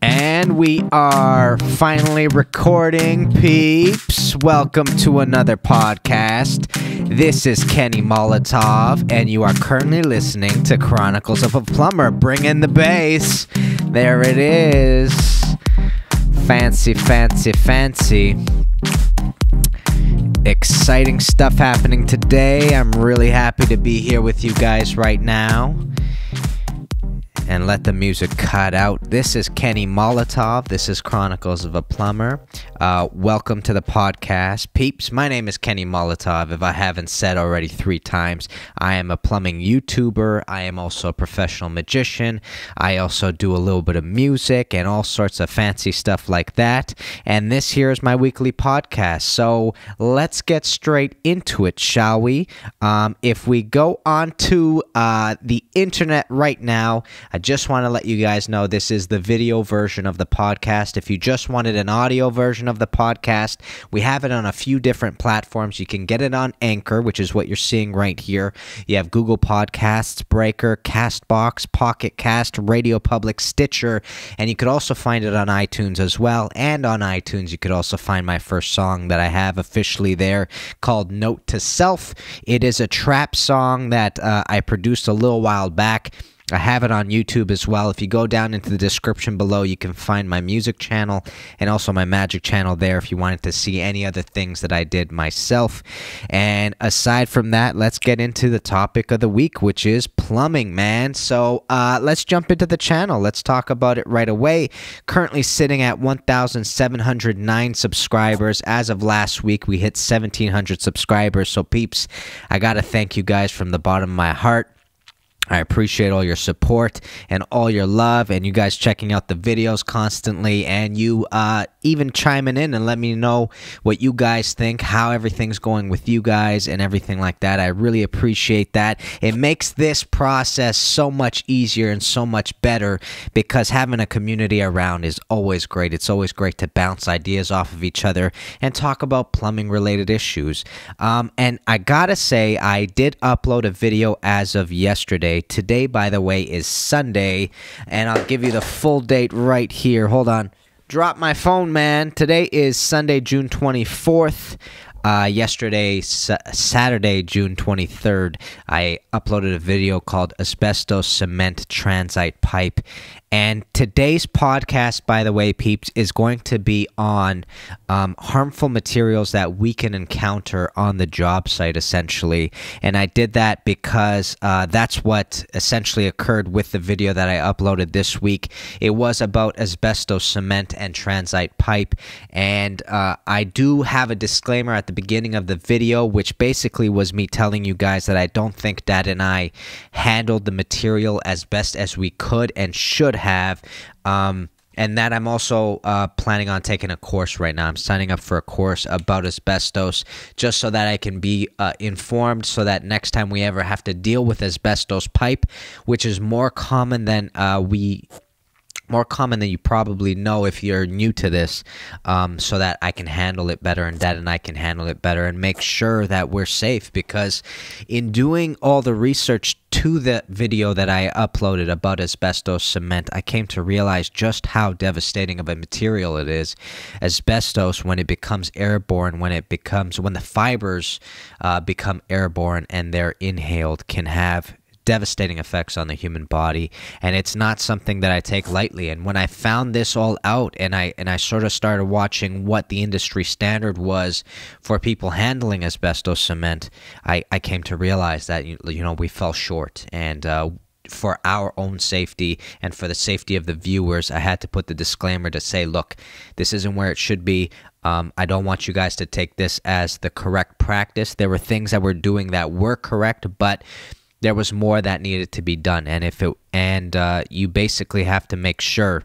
And we are finally recording, peeps. Welcome to another podcast. This is Kenny Molotov, and you are currently listening to Chronicles of a Plumber. Bring in the bass. There it is. Fancy, fancy, fancy. Exciting stuff happening today. I'm really happy to be here with you guys right now. And let the music cut out. This is Kenny Molotov. This is Chronicles of a Plumber. Welcome to the podcast. Peeps, my name is Kenny Molotov. If I haven't said already 3 times, I am a plumbing YouTuber. I am also a professional magician. I also do a little bit of music and all sorts of fancy stuff like that. And this here is my weekly podcast. So let's get straight into it, shall we? If we go on to the internet right now, I just want to let you guys know this is the video version of the podcast. If you just wanted an audio version of the podcast, we have it on a few different platforms. You can get it on Anchor, which is what you're seeing right here. You have Google Podcasts, Breaker, Castbox, Pocket Cast, Radio Public, Stitcher, and you could also find it on iTunes as well. And on iTunes, you could also find my first song that I have officially there called Note to Self. It is a trap song that I produced a little while back. I have it on YouTube as well. If you go down into the description below, you can find my music channel and also my magic channel there if you wanted to see any other things that I did myself. And aside from that, let's get into the topic of the week, which is plumbing, man. So let's jump into the channel. Let's talk about it right away. Currently sitting at 1,709 subscribers. As of last week, we hit 1,700 subscribers. So peeps, I got to thank you guys from the bottom of my heart. I appreciate all your support and all your love and you guys checking out the videos constantly and you even chiming in and let me know what you guys think, how everything's going with you guys and everything like that. I really appreciate that. It makes this process so much easier and so much better because having a community around is always great. It's always great to bounce ideas off of each other and talk about plumbing related issues. And I gotta say, I did upload a video as of yesterday. Today, by the way, is Sunday, and I'll give you the full date right here. Hold on. Drop my phone, man. Today is Sunday, June 24th. Yesterday, Saturday, June 23rd, I uploaded a video called Asbestos Cement Transite Pipe. And today's podcast, by the way, peeps, is going to be on harmful materials that we can encounter on the job site, essentially. And I did that because that's what essentially occurred with the video that I uploaded this week. It was about asbestos cement and transite pipe. And I do have a disclaimer at the beginning of the video, which basically was me telling you guys that I don't think Dad and I handled the material as best as we could and should have, and that I'm also planning on taking a course right now. I'm signing up for a course about asbestos just so that I can be informed so that next time we ever have to deal with asbestos pipe, which is more common than you probably know if you're new to this, so that I can handle it better and Dad and I can handle it better and make sure that we're safe. Because in doing all the research to the video that I uploaded about asbestos cement, I came to realize just how devastating of a material it is. Asbestos, when it becomes airborne, when the fibers become airborne and they're inhaled, can have devastating effects on the human body, and it's not something that I take lightly. And when I found this all out and I sort of started watching what the industry standard was for people handling asbestos cement, I came to realize that we fell short. And for our own safety and for the safety of the viewers, I had to put the disclaimer to say, look, this isn't where it should be. I don't want you guys to take this as the correct practice. There were things that we're doing that were correct, but there was more that needed to be done, and you basically have to make sure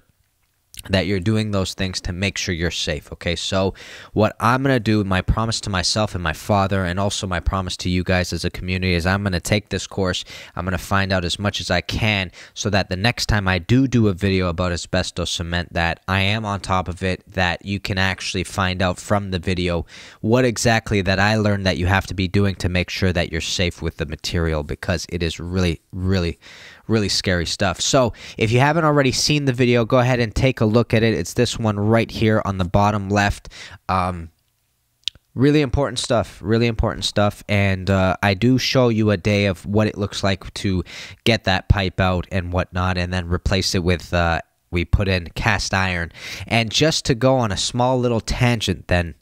that you're doing those things to make sure you're safe, okay? So what I'm going to do, my promise to myself and my father, and also my promise to you guys as a community, is I'm going to take this course. I'm going to find out as much as I can so that the next time I do a video about asbestos cement, that I am on top of it, that you can actually find out from the video what exactly that I learned that you have to be doing to make sure that you're safe with the material, because it is really, really, really scary stuff. So if you haven't already seen the video, go ahead and take a look at it. It's this one right here on the bottom left. Really important stuff, and I do show you a day of what it looks like to get that pipe out and whatnot, and then replace it with, we put in cast iron. And just to go on a small little tangent then,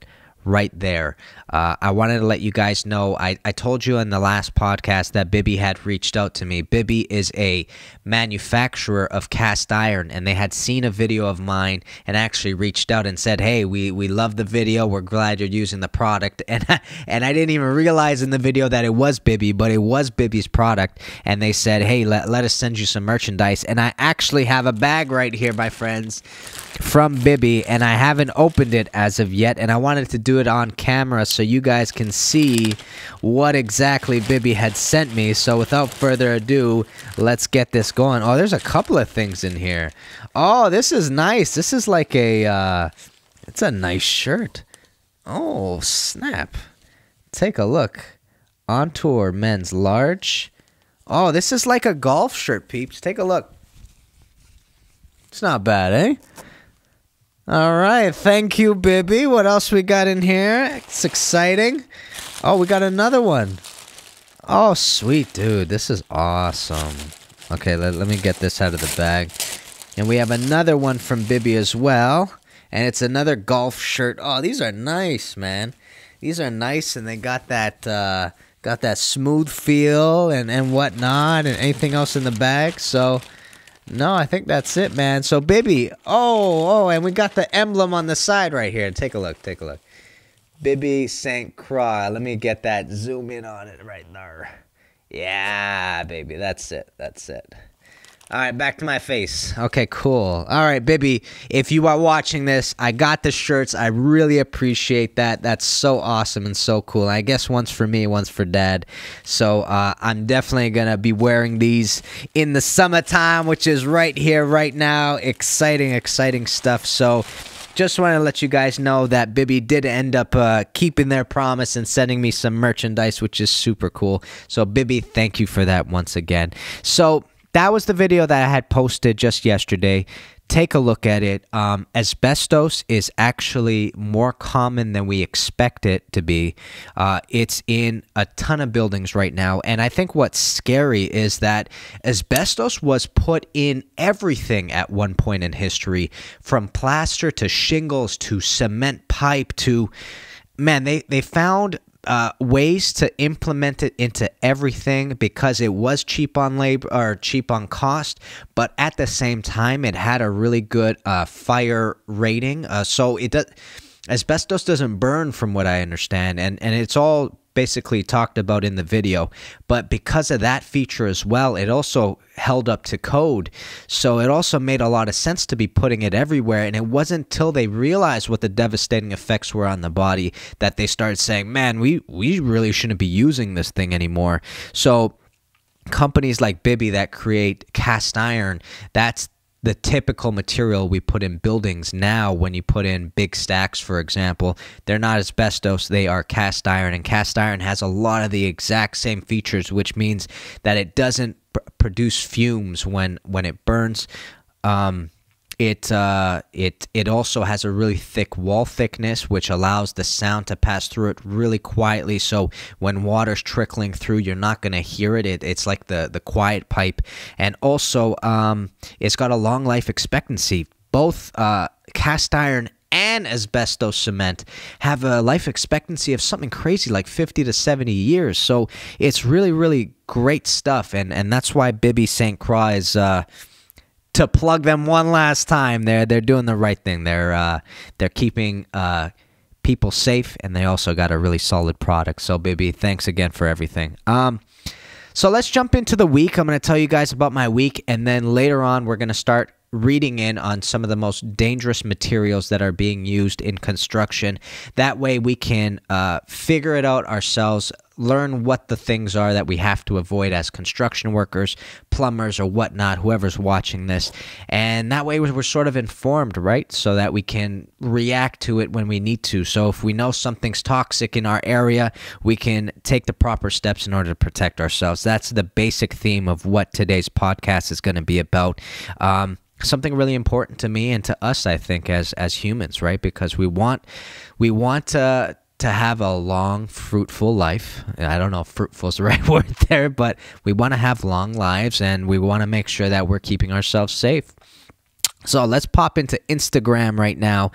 right there, I wanted to let you guys know, I told you in the last podcast that Bibby had reached out to me. Bibby is a manufacturer of cast iron, and they had seen a video of mine and actually reached out and said, hey, we love the video, we're glad you're using the product. And I didn't even realize in the video that it was Bibby, but it was Bibby's product. And they said, hey, let us send you some merchandise. And I actually have a bag right here, my friends, from Bibby, and I haven't opened it as of yet, and I wanted to do it on camera so you guys can see what exactly Bibby had sent me. So without further ado, let's get this going. Oh, there's a couple of things in here. Oh, this is nice. This is like a it's a nice shirt. Oh, snap. Take a look. On Tour men's large. Oh, this is like a golf shirt, peeps. Take a look. It's not bad, eh? All right, thank you, Bibby. What else we got in here? It's exciting. Oh, we got another one. Oh, sweet, dude. This is awesome. Okay, let me get this out of the bag. And we have another one from Bibby as well. And it's another golf shirt. Oh, these are nice, man. These are nice, and they got that smooth feel and whatnot, and anything else in the bag. So no, I think that's it, man. So, Bibby, oh, and we got the emblem on the side right here. Take a look. Bibby St. Croix. Let me get that, zoom in on it right there. Yeah, baby, that's it. All right, back to my face. Okay, cool. All right, Bibby, if you are watching this, I got the shirts. I really appreciate that. That's so awesome and so cool. I guess one's for me, one's for Dad. So I'm definitely going to be wearing these in the summertime, which is right here, right now. Exciting stuff. So just want to let you guys know that Bibby did end up keeping their promise and sending me some merchandise, which is super cool. So, Bibby, thank you for that once again. So that was the video that I had posted just yesterday. Take a look at it. Asbestos is actually more common than we expect it to be. It's in a ton of buildings right now. And I think what's scary is that asbestos was put in everything at one point in history, from plaster to shingles to cement pipe to, man, they found ways to implement it into everything because it was cheap on labor or cheap on cost, but at the same time it had a really good fire rating. So asbestos doesn't burn, from what I understand, and it's all basically talked about in the video. But because of that feature as well, it also held up to code. So it also made a lot of sense to be putting it everywhere. And it wasn't until they realized what the devastating effects were on the body that they started saying, man, we really shouldn't be using this thing anymore. So companies like Bibby that create cast iron, that's the typical material we put in buildings now. When you put in big stacks, for example, they're not asbestos, they are cast iron, and cast iron has a lot of the exact same features, which means that it doesn't produce fumes when it burns. It also has a really thick wall thickness, which allows the sound to pass through it really quietly. So when water's trickling through, you're not going to hear it. It's like the quiet pipe. And also, it's got a long life expectancy. Both cast iron and asbestos cement have a life expectancy of something crazy like 50 to 70 years. So it's really, really great stuff. And that's why Bibby St. Croix is... to plug them one last time, they're doing the right thing. They're keeping people safe, and they also got a really solid product. So, Bibby, thanks again for everything. So let's jump into the week. I'm going to tell you guys about my week, and then later on we're going to start reading in on some of the most dangerous materials that are being used in construction. That way we can figure it out ourselves learn what the things are that we have to avoid as construction workers, plumbers, or whatnot, whoever's watching this. And that way we're sort of informed, right? So that we can react to it when we need to. So if we know something's toxic in our area, we can take the proper steps in order to protect ourselves. That's the basic theme of what today's podcast is going to be about. Something really important to me and to us, I think, as humans, right? Because we want to have a long, fruitful life. I don't know if fruitful is the right word there, but we want to have long lives, and we want to make sure that we're keeping ourselves safe. So let's pop into Instagram right now.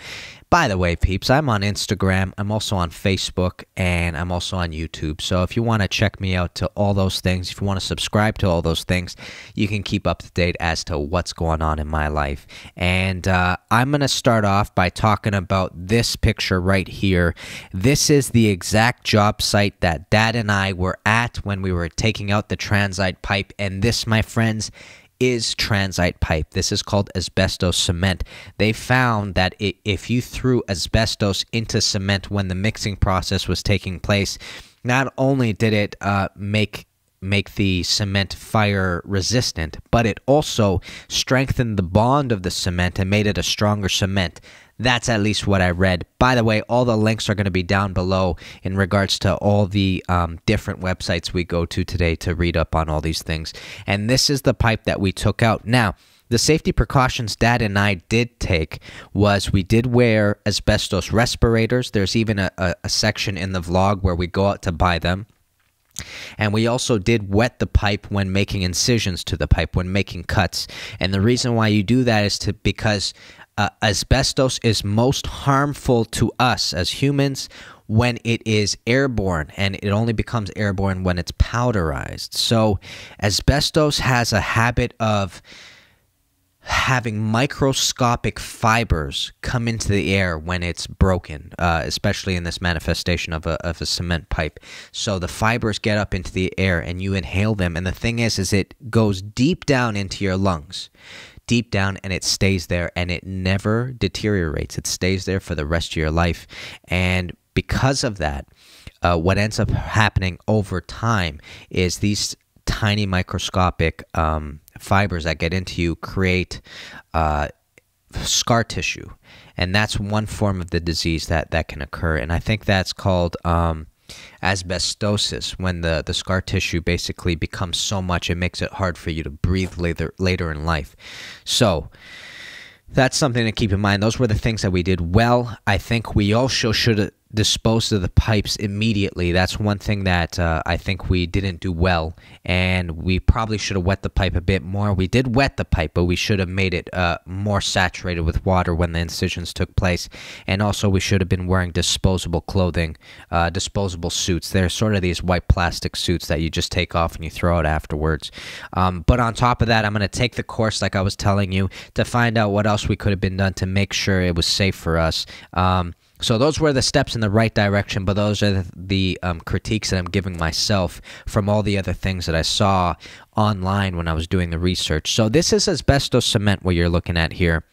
By the way, peeps, I'm on Instagram. I'm also on Facebook, and I'm also on YouTube. So if you want to check me out to all those things, if you want to subscribe to all those things, you can keep up to date as to what's going on in my life. And I'm going to start off by talking about this picture right here. This is the exact job site that Dad and I were at when we were taking out the transite pipe. And this, my friends, is transite pipe. This is called asbestos cement. They found that if you threw asbestos into cement when the mixing process was taking place, not only did it make the cement fire resistant, but it also strengthened the bond of the cement and made it a stronger cement. That's at least what I read. By the way, all the links are going to be down below in regards to all the different websites we go to today to read up on all these things. And this is the pipe that we took out. Now, the safety precautions Dad and I did take was we did wear asbestos respirators. There's even a section in the vlog where we go out to buy them. And we also did wet the pipe when making incisions to the pipe, when making cuts. And the reason why you do that is because asbestos is most harmful to us as humans when it is airborne, and it only becomes airborne when it's powderized. So asbestos has a habit of having microscopic fibers come into the air when it's broken, especially in this manifestation of a cement pipe. So the fibers get up into the air and you inhale them. And the thing is it goes deep down into your lungs, deep down, and it stays there, and it never deteriorates. It stays there for the rest of your life. And because of that, what ends up happening over time is these tiny microscopic fibers that get into you create scar tissue, and that's one form of the disease that can occur. And I think that's called asbestosis, when the scar tissue basically becomes so much it makes it hard for you to breathe later in life. So that's something to keep in mind. Those were the things that we did well. I think we also should have disposed of the pipes immediately. That's one thing that I think we didn't do well, and we probably should have wet the pipe a bit more. We did wet the pipe, but we should have made it more saturated with water when the incisions took place. And also we should have been wearing disposable clothing, disposable suits. They're sort of these white plastic suits that you just take off and you throw out afterwards. But on top of that, I'm going to take the course, like I was telling you, to find out what else we could have been done to make sure it was safe for us. So those were the steps in the right direction, but those are the critiques that I'm giving myself from all the other things that I saw online when I was doing the research. So this is asbestos cement, what you're looking at here.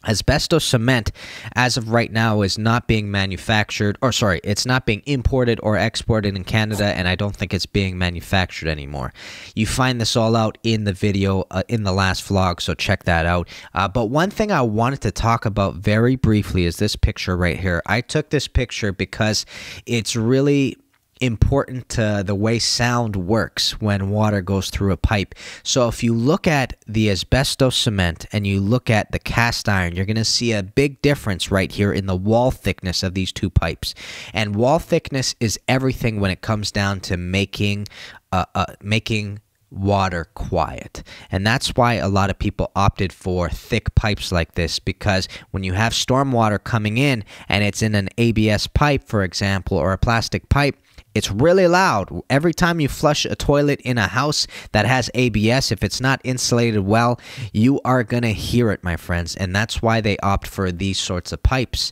Asbestos cement, as of right now, is not being manufactured, or sorry, it's not being imported or exported in Canada, and I don't think it's being manufactured anymore. You find this all out in the video, in the last vlog, so check that out. But one thing I wanted to talk about very briefly is this picture right here. I took this picture because it's really important to the way sound works when water goes through a pipe. So if you look at the asbestos cement and you look at the cast iron, you're going to see a big difference right here in the wall thickness of these two pipes. And wall thickness is everything when it comes down to making water quiet. And that's why a lot of people opted for thick pipes like this, because when you have storm water coming in and it's in an ABS pipe, for example, or a plastic pipe, it's really loud. Every time you flush a toilet in a house that has ABS, if it's not insulated well, you are going to hear it, my friends. And that's why they opt for these sorts of pipes,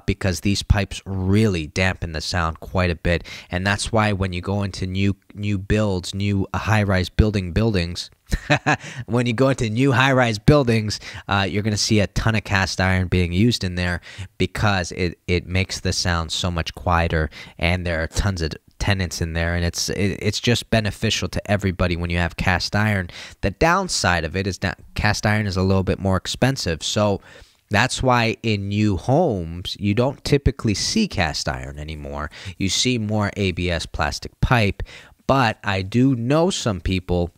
because these pipes really dampen the sound quite a bit. And that's why when you go into new builds, new high-rise buildings, when you go into new high-rise buildings, you're going to see a ton of cast iron being used in there, because it makes the sound so much quieter, and there are tons tenants in there, and it's just beneficial to everybody when you have cast iron. The downside of it is that cast iron is a little bit more expensive, so that's why in new homes you don't typically see cast iron anymore. You see more ABS plastic pipe. But I do know some people,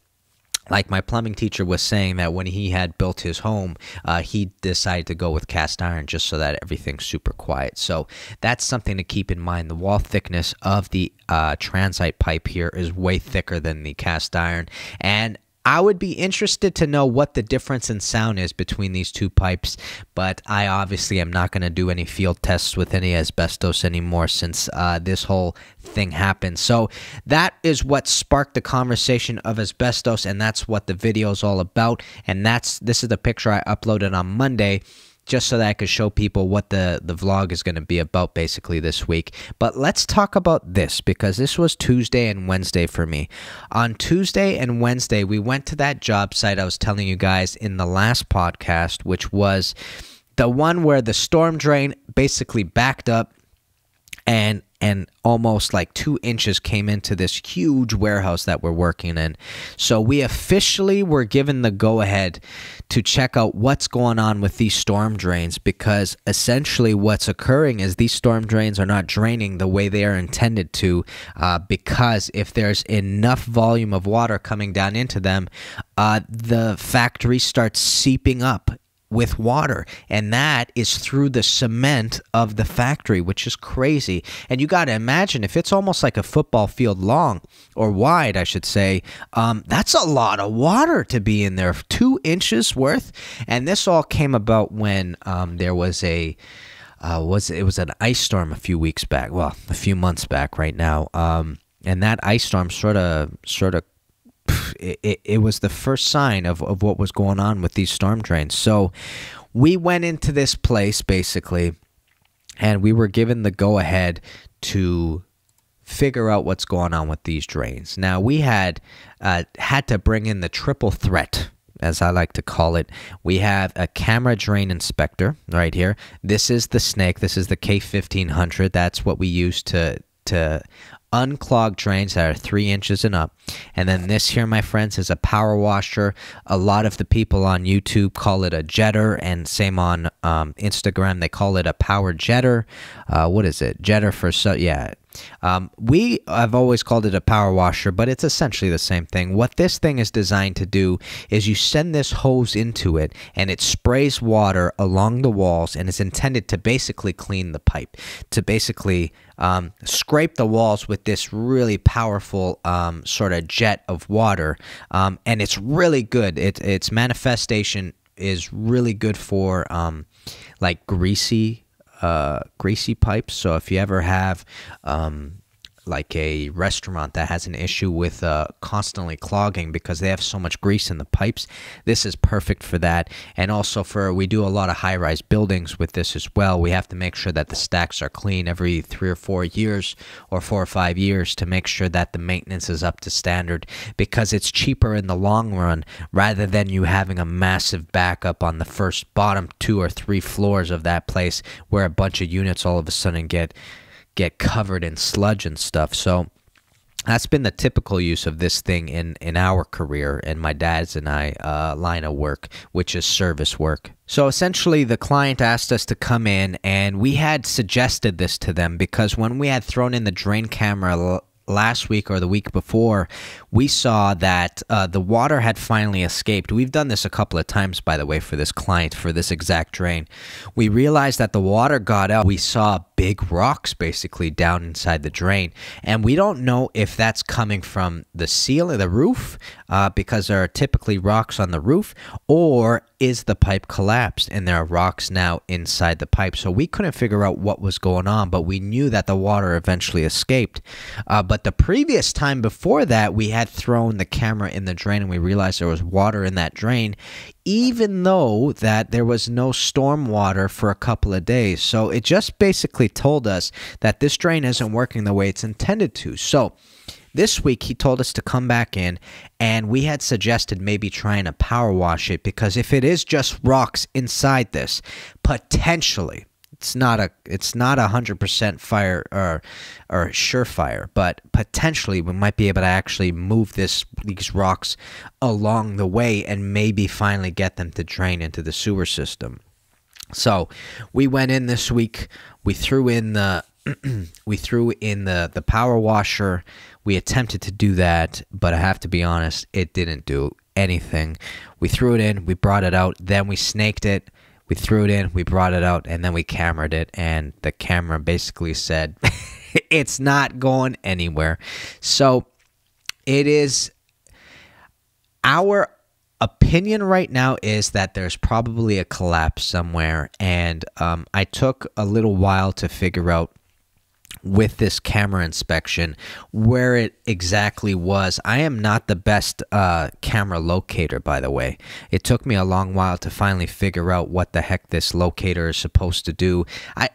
like my plumbing teacher was saying, that when he had built his home, he decided to go with cast iron just so that everything's super quiet. So that's something to keep in mind. The wall thickness of the transite pipe here is way thicker than the cast iron. And I would be interested to know what the difference in sound is between these two pipes, but I obviously am not going to do any field tests with any asbestos anymore since this whole thing happened. So that is what sparked the conversation of asbestos, and that's what the video is all about. And this is the picture I uploaded on Monday, just so that I could show people what the vlog is going to be about basically this week. But let's talk about this, because this was Tuesday and Wednesday for me. On Tuesday and Wednesday, we went to that job site I was telling you guys in the last podcast, which was the one where the storm drain basically backed up and almost like 2 inches came into this huge warehouse that we're working in. So we officially were given the go-ahead to check out what's going on with these storm drains, because essentially what's occurring is these storm drains are not draining the way they are intended to, because if there's enough volume of water coming down into them, the factory starts seeping up with water, and that is through the cement of the factory, which is crazy. And you got to imagine, if it's almost like a football field long, or wide I should say, that's a lot of water to be in there, 2 inches worth. And this all came about when there was it was an ice storm a few weeks back, well, a few months back right now, and that ice storm sort of it was the first sign of what was going on with these storm drains. So we went into this place basically, and we were given the go-ahead to figure out what's going on with these drains. Now, we had to bring in the triple threat, as I like to call it. We have a camera drain inspector right here. This is the Snake. This is the K1500. That's what we use to unclog drains that are 3 inches and up. And then this here, my friends, is a power washer. A lot of the people on YouTube call it a jetter, and same on Instagram, they call it a power jetter. What is it? Jetter for, yeah. We have always called it a power washer, but it's essentially the same thing. What this thing is designed to do is you send this hose into it, and it sprays water along the walls, and it's intended to basically clean the pipe, to basically scrape the walls with this really powerful sort of jet of water, and it's really good. Its manifestation is really good for like greasy pipes. So if you ever have like a restaurant that has an issue with constantly clogging because they have so much grease in the pipes, this is perfect for that. And also we do a lot of high-rise buildings with this as well. We have to make sure that the stacks are clean every 3 or 4 years, or 4 or 5 years, to make sure that the maintenance is up to standard, because it's cheaper in the long run rather than you having a massive backup on the first bottom 2 or 3 floors of that place where a bunch of units all of a sudden get covered in sludge and stuff. So that's been the typical use of this thing in our career, and my dad's and I line of work, which is service work. So essentially the client asked us to come in, and we had suggested this to them because when we had thrown in the drain camera last week or the week before, we saw that the water had finally escaped. We've done this a couple of times, by the way, for this client, for this exact drain. We realized that the water got out. We saw big rocks basically down inside the drain, and we don't know if that's coming from the ceiling, the roof, because there are typically rocks on the roof, or is the pipe collapsed and there are rocks now inside the pipe. So we couldn't figure out what was going on, but we knew that the water eventually escaped. But the previous time before that, we had thrown the camera in the drain, and we realized there was water in that drain, even though that there was no storm water for a couple of days. So it just basically told us that this drain isn't working the way it's intended to. So this week, he told us to come back in, and we had suggested maybe trying to power wash it, because if it is just rocks inside this, potentially, it's not 100% fire or surefire, but potentially we might be able to actually move these rocks along the way and maybe finally get them to drain into the sewer system. So we went in this week. We threw in the the power washer. We attempted to do that, but I have to be honest, it didn't do anything. We threw it in, we brought it out, then we snaked it. We threw it in, we brought it out, and then we cameraed it, and the camera basically said, it's not going anywhere. So it is, our opinion right now is that there's probably a collapse somewhere, and I took a little while to figure out with this camera inspection where it exactly was. I am not the best camera locator, by the way. It took me a long while to finally figure out what the heck this locator is supposed to do.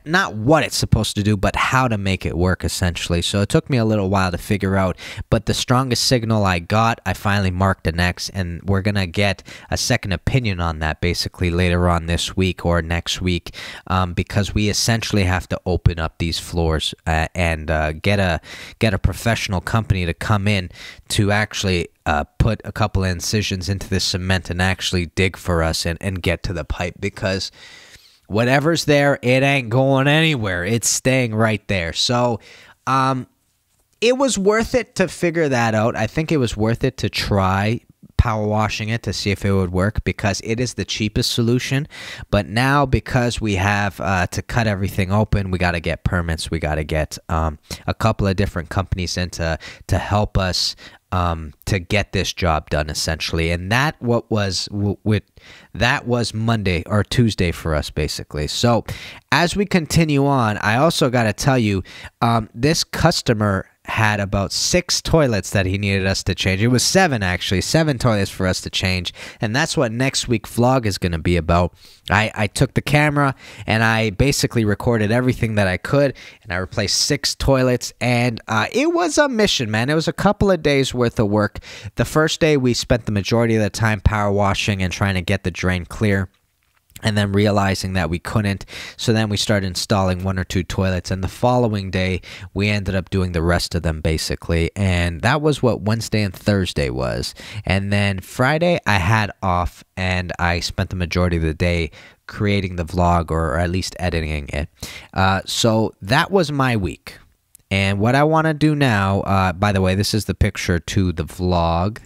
Not what it's supposed to do, but how to make it work, essentially. So it took me a little while to figure out, but the strongest signal I got, I finally marked an X, and we're gonna get a second opinion on that basically later on this week or next week, because we essentially have to open up these floors and get a professional company to come in to actually put a couple of incisions into the cement and actually dig for us and get to the pipe, because whatever's there, it ain't going anywhere. It's staying right there. So it was worth it to figure that out. I think it was worth it to try power washing it to see if it would work, because it is the cheapest solution. But now, because we have to cut everything open, we got to get permits. We got to get a couple of different companies in to help us to get this job done, essentially. And that was Monday or Tuesday for us, basically. So as we continue on, I also got to tell you, this customer had about 6 toilets that he needed us to change. It was 7, actually. 7 toilets for us to change. And that's what next week's vlog is going to be about. I took the camera and I basically recorded everything that I could, and I replaced 6 toilets, and it was a mission, man. It was a couple of days worth of work. The first day we spent the majority of the time power washing and trying to get the drain clear, and then realizing that we couldn't, so then we started installing 1 or 2 toilets, and the following day we ended up doing the rest of them, basically. And that was what Wednesday and Thursday was. And then Friday I had off, and I spent the majority of the day creating the vlog, or at least editing it. So that was my week. And what I want to do now, by the way, this is the picture to the vlog.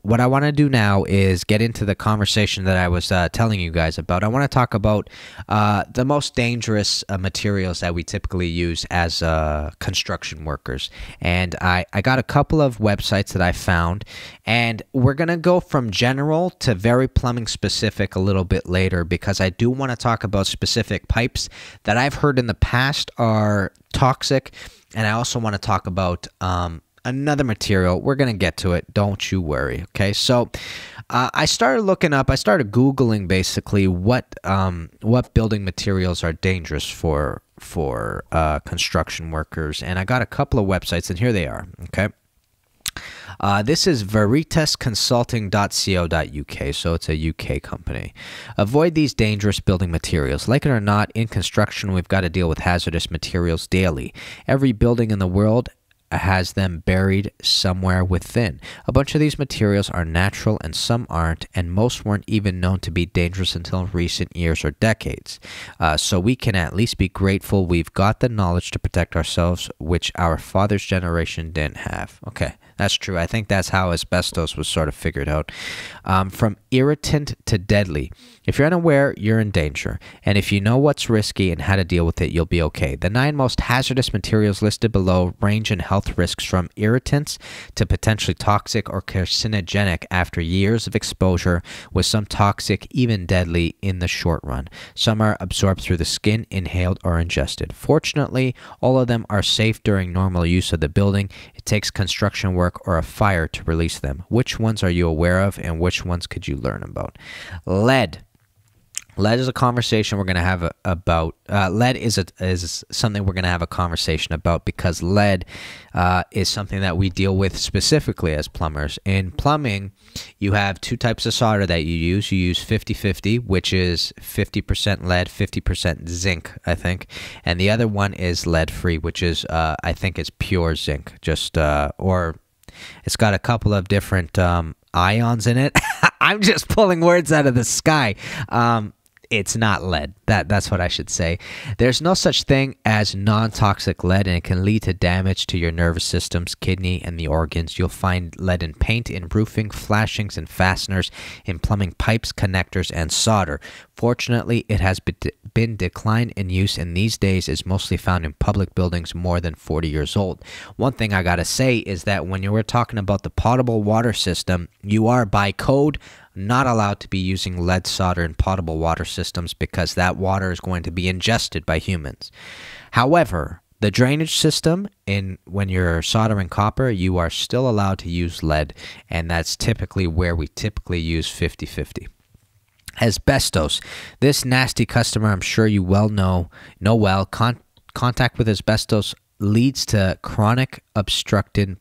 What I want to do now is get into the conversation that I was telling you guys about. I want to talk about the most dangerous materials that we typically use as construction workers. And I got a couple of websites that I found, and we're going to go from general to very plumbing specific a little bit later, because I do want to talk about specific pipes that I've heard in the past are toxic. And I also want to talk about another material. We're going to get to it. Don't you worry. Okay. So I started looking up, I started Googling basically what building materials are dangerous for construction workers. And I got a couple of websites, and here they are. Okay. This is veritasconsulting.co.uk, so it's a UK company. Avoid these dangerous building materials. Like it or not, in construction, we've got to deal with hazardous materials daily. Every building in the world has them buried somewhere within. A bunch of these materials are natural and some aren't, and most weren't even known to be dangerous until recent years or decades. So we can at least be grateful we've got the knowledge to protect ourselves, which our father's generation didn't have. Okay, that's true. I think that's how asbestos was sort of figured out. From irritant to deadly. If you're unaware, you're in danger. And if you know what's risky and how to deal with it, you'll be okay. The 9 most hazardous materials listed below range in health risks from irritants to potentially toxic or carcinogenic after years of exposure, with some toxic, even deadly in the short run. Some are absorbed through the skin, inhaled, or ingested. Fortunately, all of them are safe during normal use of the building. It takes construction work or a fire to release them. Which ones are you aware of, and which ones could you learn about? Lead. Lead is a conversation we're going to have about. Lead is something we're going to have a conversation about because lead is something that we deal with specifically as plumbers. In plumbing, you have two types of solder that you use. You use 50-50, which is 50% lead, 50% zinc, I think. And the other one is lead-free, which is, I think it's pure zinc. Or it's got a couple of different ions in it. I'm just pulling words out of the sky. It's not lead. That's what I should say. There's no such thing as non-toxic lead, and it can lead to damage to your nervous systems, kidney, and the organs. You'll find lead in paint, in roofing, flashings, and fasteners, in plumbing pipes, connectors, and solder. Fortunately, it has been declined in use, and these days is mostly found in public buildings more than 40 years old. One thing I gotta say is that when you were talking about the potable water system, you are by code not allowed to be using lead solder in potable water systems because that water is going to be ingested by humans. However, the drainage system, when you're soldering copper, you are still allowed to use lead, and that's typically where we typically use 50-50. Asbestos. This nasty customer, I'm sure you know well. Contact with asbestos leads to chronic obstructive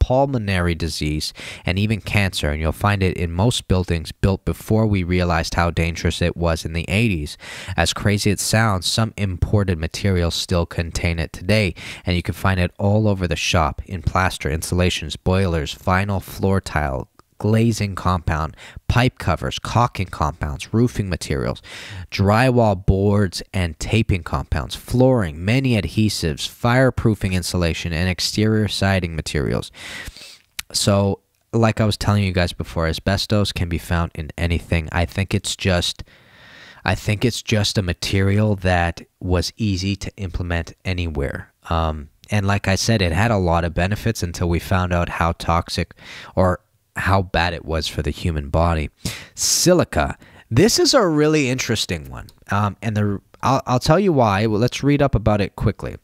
pulmonary disease and even cancer, and you'll find it in most buildings built before we realized how dangerous it was in the 80s. As crazy as it sounds, some imported materials still contain it today, and you can find it all over the shop, in plaster, insulations, boilers, vinyl floor tile, glazing compound, pipe covers, caulking compounds, roofing materials, drywall boards and taping compounds, flooring, many adhesives, fireproofing insulation, and exterior siding materials. So, like I was telling you guys before, asbestos can be found in anything. I think it's just a material that was easy to implement anywhere. And like I said, it had a lot of benefits until we found out how toxic or how bad it was for the human body. Silica. This is a really interesting one. I'll tell you why. Well, let's read up about it quickly.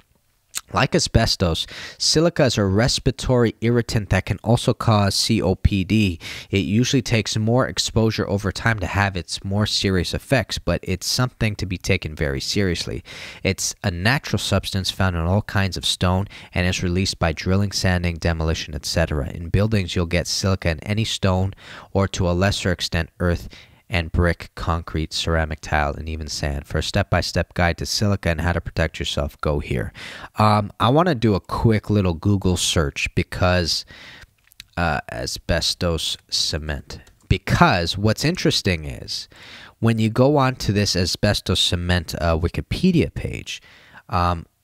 Like asbestos, silica is a respiratory irritant that can also cause COPD. It usually takes more exposure over time to have its more serious effects, but it's something to be taken very seriously. It's a natural substance found in all kinds of stone and is released by drilling, sanding, demolition, etc. In buildings, you'll get silica in any stone, or to a lesser extent, earth and brick, concrete, ceramic tile, and even sand. For a step-by-step guide to silica and how to protect yourself, go here. I want to do a quick little Google search because asbestos cement. Because what's interesting is when you go on to this asbestos cement Wikipedia page,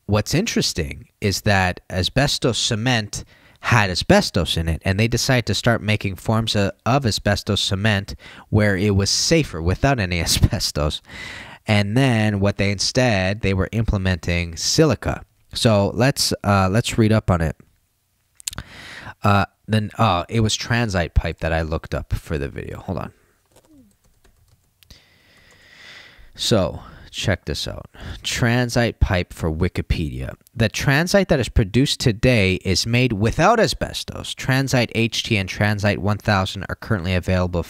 what's interesting is that asbestos cement had asbestos in it, and they decided to start making forms of asbestos cement where it was safer without any asbestos. And then they were implementing silica. So let's read up on it. It was transite pipe that I looked up for the video. Hold on. So check this out. Transite pipe for Wikipedia. The transite that is produced today is made without asbestos. Transite HT and Transite 1000 are currently available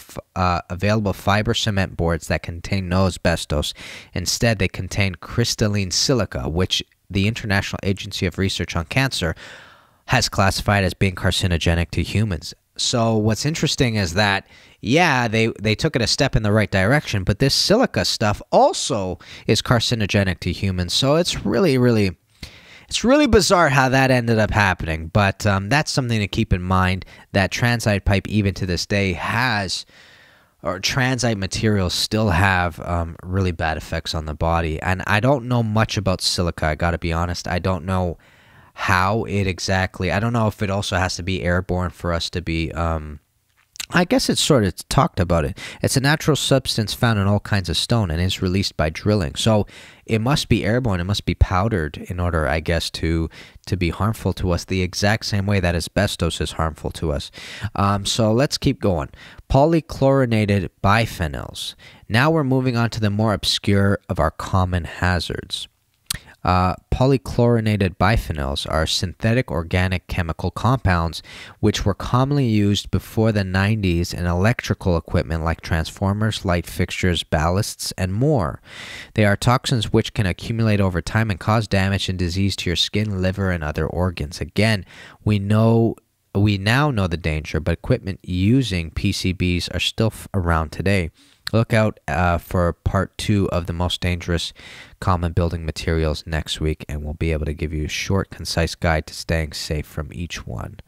fiber cement boards that contain no asbestos. Instead, they contain crystalline silica, which the International Agency of Research on Cancer has classified as being carcinogenic to humans. So what's interesting is that, yeah, they took it a step in the right direction, but this silica stuff also is carcinogenic to humans. So it's really bizarre how that ended up happening. But that's something to keep in mind, that transite pipe, even to this day, transite materials still have really bad effects on the body. And I don't know much about silica, I gotta be honest. I don't know how it exactly, I don't know if it also has to be airborne for us to be, I guess it's sort of talked about it. It's a natural substance found in all kinds of stone and is released by drilling. So it must be airborne, it must be powdered in order, I guess, to be harmful to us the exact same way that asbestos is harmful to us. So let's keep going. Polychlorinated biphenyls. Now we're moving on to the more obscure of our common hazards. Polychlorinated biphenyls are synthetic organic chemical compounds which were commonly used before the 90s in electrical equipment like transformers, light fixtures, ballasts, and more. They are toxins which can accumulate over time and cause damage and disease to your skin, liver, and other organs. Again, we now know the danger, but equipment using PCBs are still around today. Look out for part 2 of the most dangerous common building materials next week, and we'll be able to give you a short, concise guide to staying safe from each one.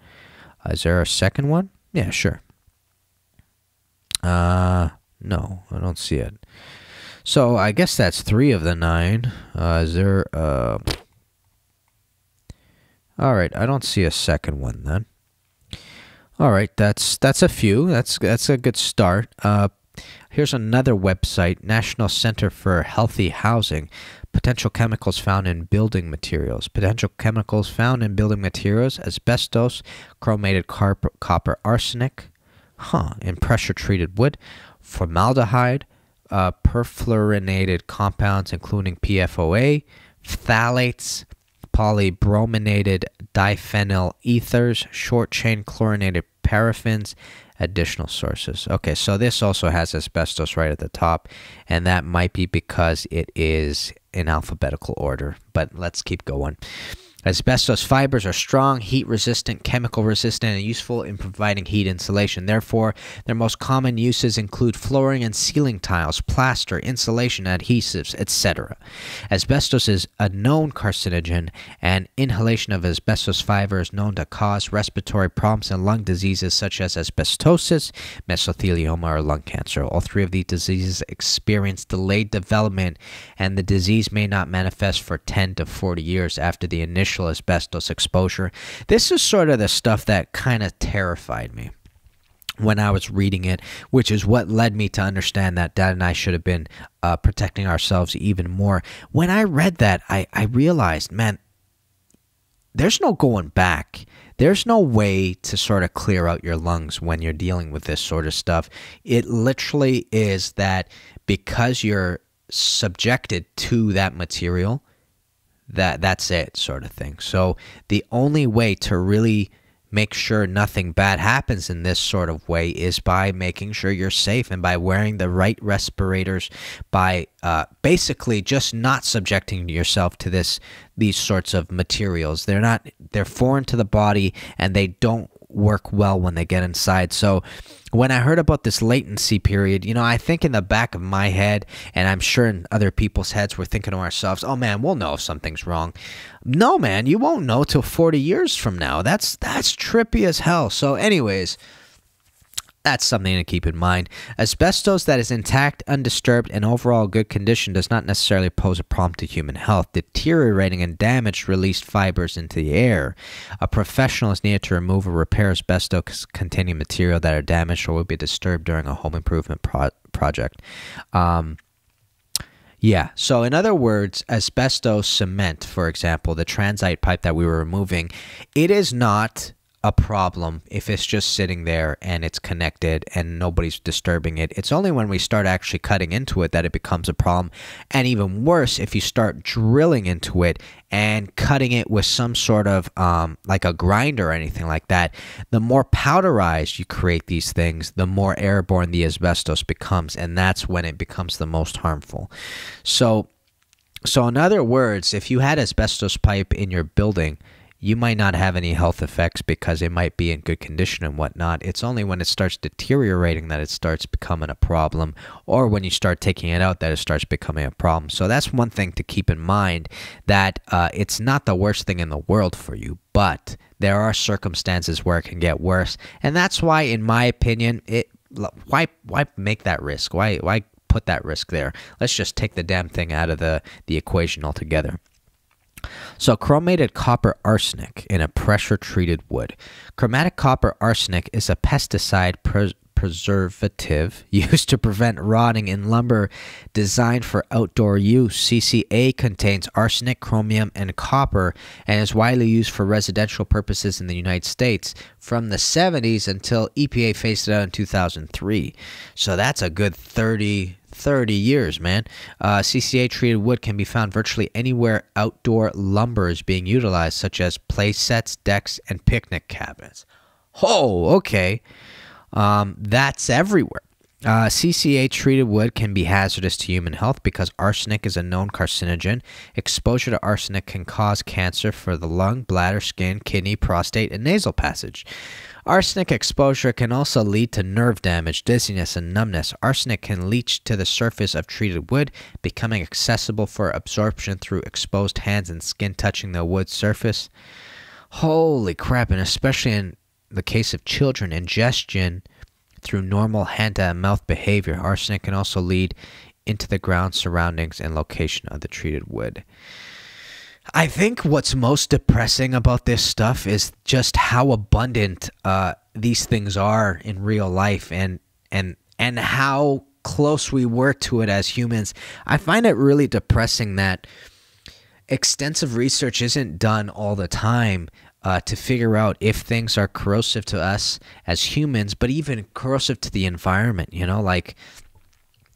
Is there a second one? Yeah, sure. No, I don't see it. So I guess that's 3 of the 9. Is there... All right, I don't see a second one then. All right, that's a few. That's a good start. Here's another website, National Center for Healthy Housing. Potential chemicals found in building materials. Potential chemicals found in building materials: asbestos, chromated copper, arsenic, in pressure-treated wood, formaldehyde, perfluorinated compounds including PFOA, phthalates, polybrominated diphenyl ethers, short-chain chlorinated paraffins, additional sources. Okay, so this also has asbestos right at the top, and that might be because it is in alphabetical order, but let's keep going. Asbestos fibers are strong, heat-resistant, chemical-resistant, and useful in providing heat insulation. Therefore, their most common uses include flooring and ceiling tiles, plaster, insulation, adhesives, etc. Asbestos is a known carcinogen, and inhalation of asbestos fiber is known to cause respiratory problems and lung diseases such as asbestosis, mesothelioma, or lung cancer. All 3 of these diseases experience delayed development, and the disease may not manifest for 10 to 40 years after the initial asbestos exposure. This is sort of the stuff that kind of terrified me when I was reading it, which is what led me to understand that Dad and I should have been protecting ourselves even more. When I read that, I realized, man, there's no going back. There's no way to sort of clear out your lungs when you're dealing with this sort of stuff. It literally is that because you're subjected to that material, that's it, sort of thing. So the only way to really make sure nothing bad happens in this sort of way is by making sure you're safe and by wearing the right respirators, by basically just not subjecting yourself to these sorts of materials. They're foreign to the body, and they don't work well when they get inside. So when I heard about this latency period, I think in the back of my head, and I'm sure in other people's heads, we're thinking to ourselves, oh man, we'll know if something's wrong. No, man, you won't know till 40 years from now. That's trippy as hell. So anyways, that's something to keep in mind. Asbestos that is intact, undisturbed, and overall good condition does not necessarily pose a problem to human health. Deteriorating and damaged released fibers into the air. A professional is needed to remove or repair asbestos-containing material that are damaged or will be disturbed during a home improvement project. Yeah, so in other words, asbestos cement, for example, the transite pipe that we were removing, it is not a problem if it's just sitting there and it's connected and nobody's disturbing it. It's only when we start actually cutting into it that it becomes a problem. And even worse, if you start drilling into it and cutting it with some sort of like a grinder or anything like that, the more powderized you create these things, the more airborne the asbestos becomes, and that's when it becomes the most harmful. So in other words, if you had asbestos pipe in your building, you might not have any health effects because it might be in good condition and whatnot. It's only when it starts deteriorating that it starts becoming a problem, or when you start taking it out that it starts becoming a problem. So that's one thing to keep in mind, that it's not the worst thing in the world for you, but there are circumstances where it can get worse. And that's why, in my opinion, why make that risk? Why put that risk there? Let's just take the damn thing out of the equation altogether. So chromated copper arsenic in a pressure-treated wood. Chromatic copper arsenic is a pesticide preservative used to prevent rotting in lumber designed for outdoor use. CCA contains arsenic, chromium, and copper, and is widely used for residential purposes in the United States from the 70s until EPA phased it out in 2003. So that's a good 30 30 years, man. CCA treated wood can be found virtually anywhere outdoor lumber is being utilized, such as play sets, decks, and picnic cabins. Oh, okay. That's everywhere. CCA treated wood can be hazardous to human health because arsenic is a known carcinogen. Exposure to arsenic can cause cancer for the lung, bladder, skin, kidney, prostate, and nasal passage. Arsenic exposure can also lead to nerve damage, dizziness, and numbness. Arsenic can leach to the surface of treated wood, becoming accessible for absorption through exposed hands and skin touching the wood surface. Holy crap, and especially in the case of children, ingestion through normal hand-to-mouth behavior. Arsenic can also lead into the ground surroundings and location of the treated wood. I think what's most depressing about this stuff is just how abundant these things are in real life, and how close we were to it as humans. I find it really depressing that extensive research isn't done all the time to figure out if things are corrosive to us as humans, but even corrosive to the environment. You know, like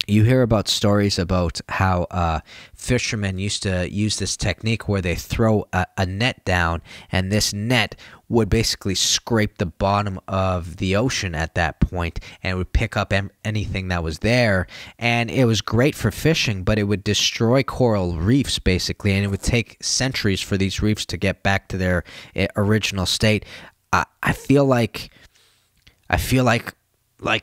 you hear about stories about how fishermen used to use this technique where they throw a net down, and this net would basically scrape the bottom of the ocean at that point, and it would pick up anything that was there. And it was great for fishing, but it would destroy coral reefs basically, and it would take centuries for these reefs to get back to their original state. I feel like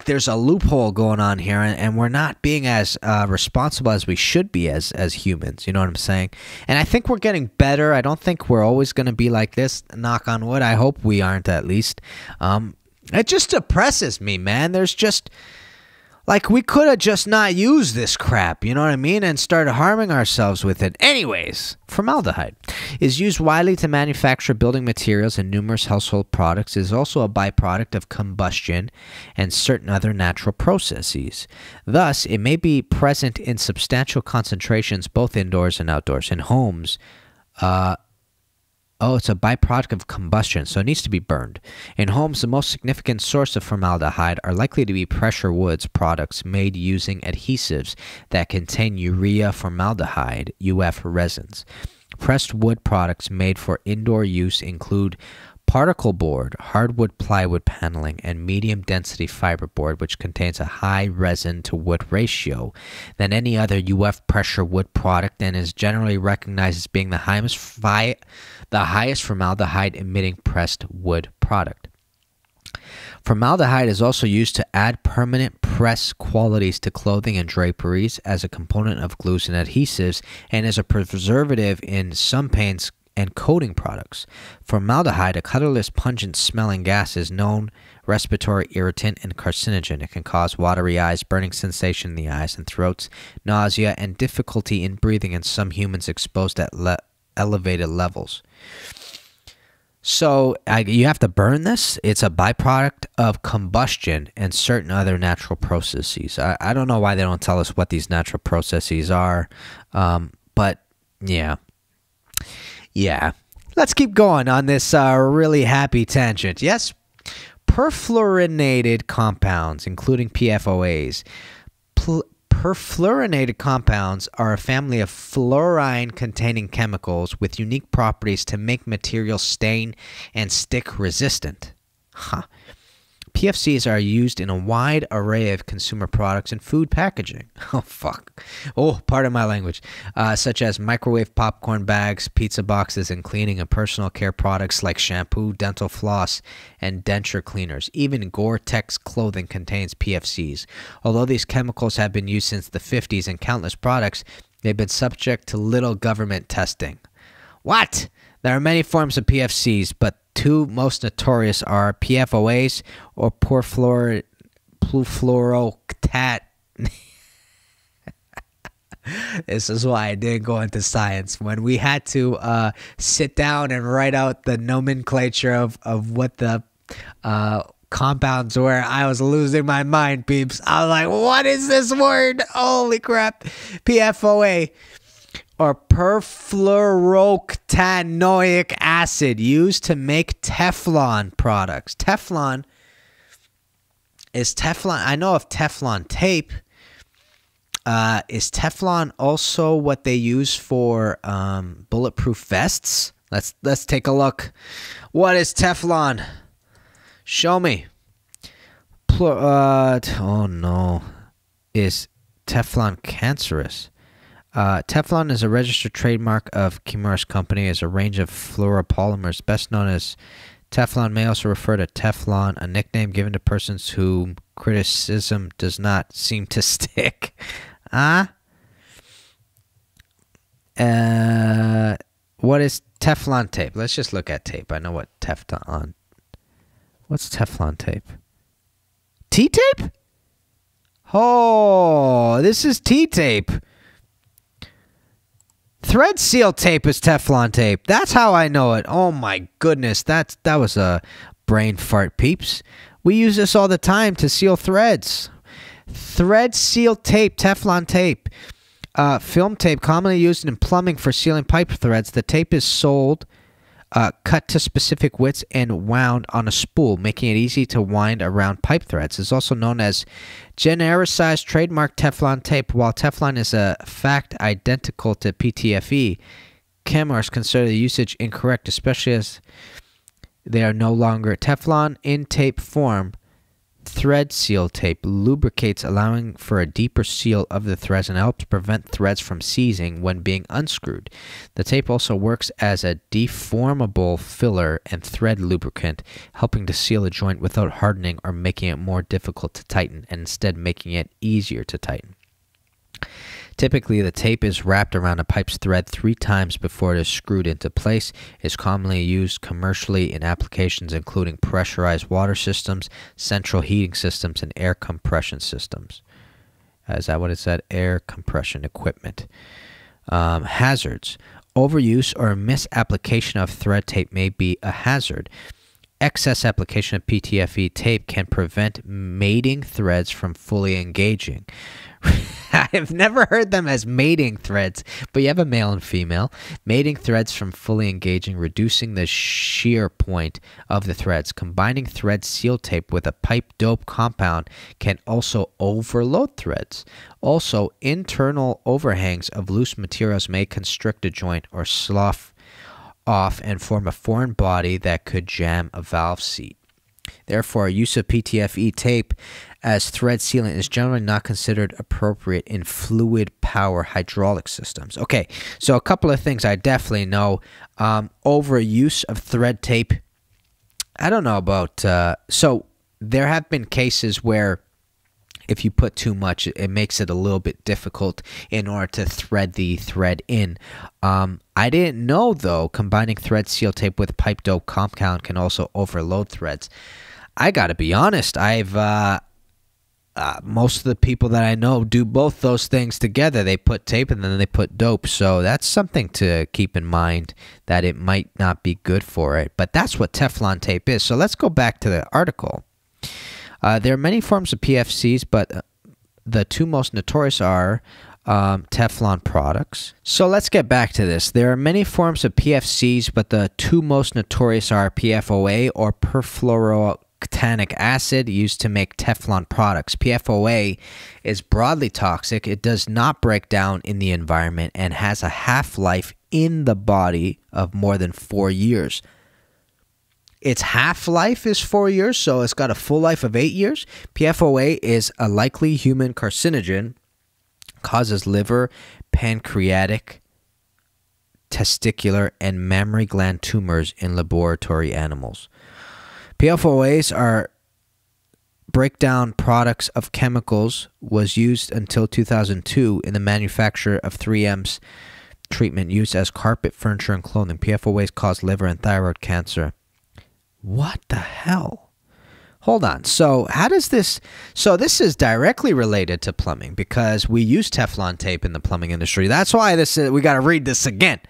there's a loophole going on here, and we're not being as responsible as we should be as humans. You know what I'm saying? And I think we're getting better. I don't think we're always going to be like this, knock on wood. I hope we aren't, at least. It just depresses me, man. There's just, like, we could have just not used this crap, you know what I mean, and started harming ourselves with it. Anyways, formaldehyde is used widely to manufacture building materials and numerous household products. It is also a byproduct of combustion and certain other natural processes. Thus, it may be present in substantial concentrations both indoors and outdoors. In homes, it's a byproduct of combustion, so it needs to be burned. In homes, the most significant source of formaldehyde are likely to be pressure woods products made using adhesives that contain urea formaldehyde, UF resins. Pressed wood products made for indoor use include particle board, hardwood plywood paneling, and medium-density fiberboard, which contains a high resin-to-wood ratio than any other UF pressure wood product and is generally recognized as being the highest formaldehyde-emitting pressed wood product. Formaldehyde is also used to add permanent press qualities to clothing and draperies as a component of glues and adhesives, and as a preservative in some paints and coating products. Formaldehyde, a colorless, pungent-smelling gas, is known respiratory irritant and carcinogen. It can cause watery eyes, burning sensation in the eyes and throats, nausea, and difficulty in breathing in some humans exposed at elevated levels. So you have to burn this. It's a byproduct of combustion and certain other natural processes. I don't know why they don't tell us what these natural processes are, but yeah. Yeah, let's keep going on this really happy tangent. Yes, perfluorinated compounds, including PFOAs. Perfluorinated compounds are a family of fluorine-containing chemicals with unique properties to make materials stain and stick resistant. PFCs are used in a wide array of consumer products and food packaging. Oh, fuck. Oh, pardon my language. Such as microwave popcorn bags, pizza boxes, and cleaning and personal care products like shampoo, dental floss, and denture cleaners. Even Gore-Tex clothing contains PFCs. Although these chemicals have been used since the 50s in countless products, they've been subject to little government testing. What? There are many forms of PFCs, but two most notorious are PFOAs or perfluorooctat. This is why I didn't go into science. When we had to sit down and write out the nomenclature of what the compounds were, I was losing my mind, peeps. I was like, what is this word? Holy crap. PFOA. Or perfluoroctanoic acid, used to make Teflon products. Teflon is Teflon. I know of Teflon tape. Is Teflon also what they use for bulletproof vests? Let's take a look. What is Teflon? Show me. Oh no. Is Teflon cancerous? Teflon is a registered trademark of Chemours Company as a range of fluoropolymers, best known as Teflon. May also refer to Teflon, a nickname given to persons whom criticism does not seem to stick. What is Teflon tape? Let's just look at tape. I know what Teflon. What's Teflon tape? T-tape? Oh, this is T-tape. Thread seal tape is Teflon tape. That's how I know it. Oh my goodness, that was a brain fart, peeps. We use this all the time to seal threads. Thread seal tape, Teflon tape. Film tape, commonly used in plumbing for sealing pipe threads. The tape is sold, cut to specific widths, and wound on a spool, making it easy to wind around pipe threads. It's also known as genericized trademark Teflon tape. While Teflon is a fact identical to PTFE, Chemours consider the usage incorrect, especially as they are no longer Teflon in tape form. Thread seal tape lubricates, allowing for a deeper seal of the threads and helps prevent threads from seizing when being unscrewed. The tape also works as a deformable filler and thread lubricant, helping to seal a joint without hardening or making it more difficult to tighten, and instead making it easier to tighten. Typically, the tape is wrapped around a pipe's thread 3 times before it is screwed into place. It is commonly used commercially in applications including pressurized water systems, central heating systems, and air compression systems. Is that what it said? Air compression equipment. Hazards. Overuse or misapplication of thread tape may be a hazard. Excess application of PTFE tape can prevent mating threads from fully engaging. I've never heard them as mating threads, but you have a male and female. Mating threads from fully engaging, reducing the shear point of the threads. Combining thread seal tape with a pipe dope compound can also overload threads. Also, internal overhangs of loose materials may constrict a joint or slough off and form a foreign body that could jam a valve seat. Therefore, use of PTFE tape as thread sealant is generally not considered appropriate in fluid power hydraulic systems. Okay, so a couple of things I definitely know. Overuse of thread tape. I don't know about... so there have been cases where if you put too much, it makes it a little bit difficult in order to thread the thread in. I didn't know, though, combining thread seal tape with pipe dope compound can also overload threads. I gotta be honest, most of the people that I know do both those things together. They put tape and then they put dope, so that's something to keep in mind, that it might not be good for it. But that's what Teflon tape is. So let's go back to the article. There are many forms of PFCs, but the 2 most notorious are Teflon products. So let's get back to this. There are many forms of PFCs, but the 2 most notorious are PFOA, or perfluorooctanic acid, used to make Teflon products. PFOA is broadly toxic. It does not break down in the environment and has a half-life in the body of more than 4 years. Its half-life is 4 years, so it's got a full life of 8 years. PFOA is a likely human carcinogen, causes liver, pancreatic, testicular, and mammary gland tumors in laboratory animals. PFOAs are breakdown products of chemicals, was used until 2002 in the manufacture of 3M's treatment used as carpet, furniture, and clothing. PFOAs cause liver and thyroid cancer. What the hell? Hold on. So how does this... So this is directly related to plumbing because we use Teflon tape in the plumbing industry. That's why this is, we got to read this again.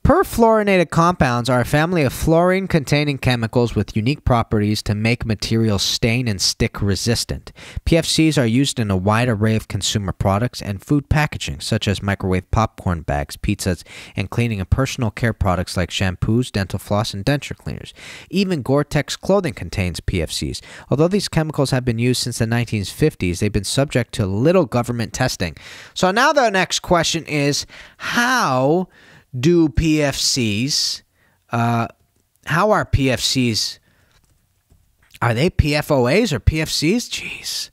Perfluorinated compounds are a family of fluorine-containing chemicals with unique properties to make materials stain and stick resistant. PFCs are used in a wide array of consumer products and food packaging, such as microwave popcorn bags, pizzas, and cleaning and personal care products like shampoos, dental floss, and denture cleaners. Even Gore-Tex clothing contains PFCs. Although these chemicals have been used since the 1950s, they've been subject to little government testing. So now the next question is, how do PFCs, how are PFCs, are they PFOAs or PFCs? Jeez.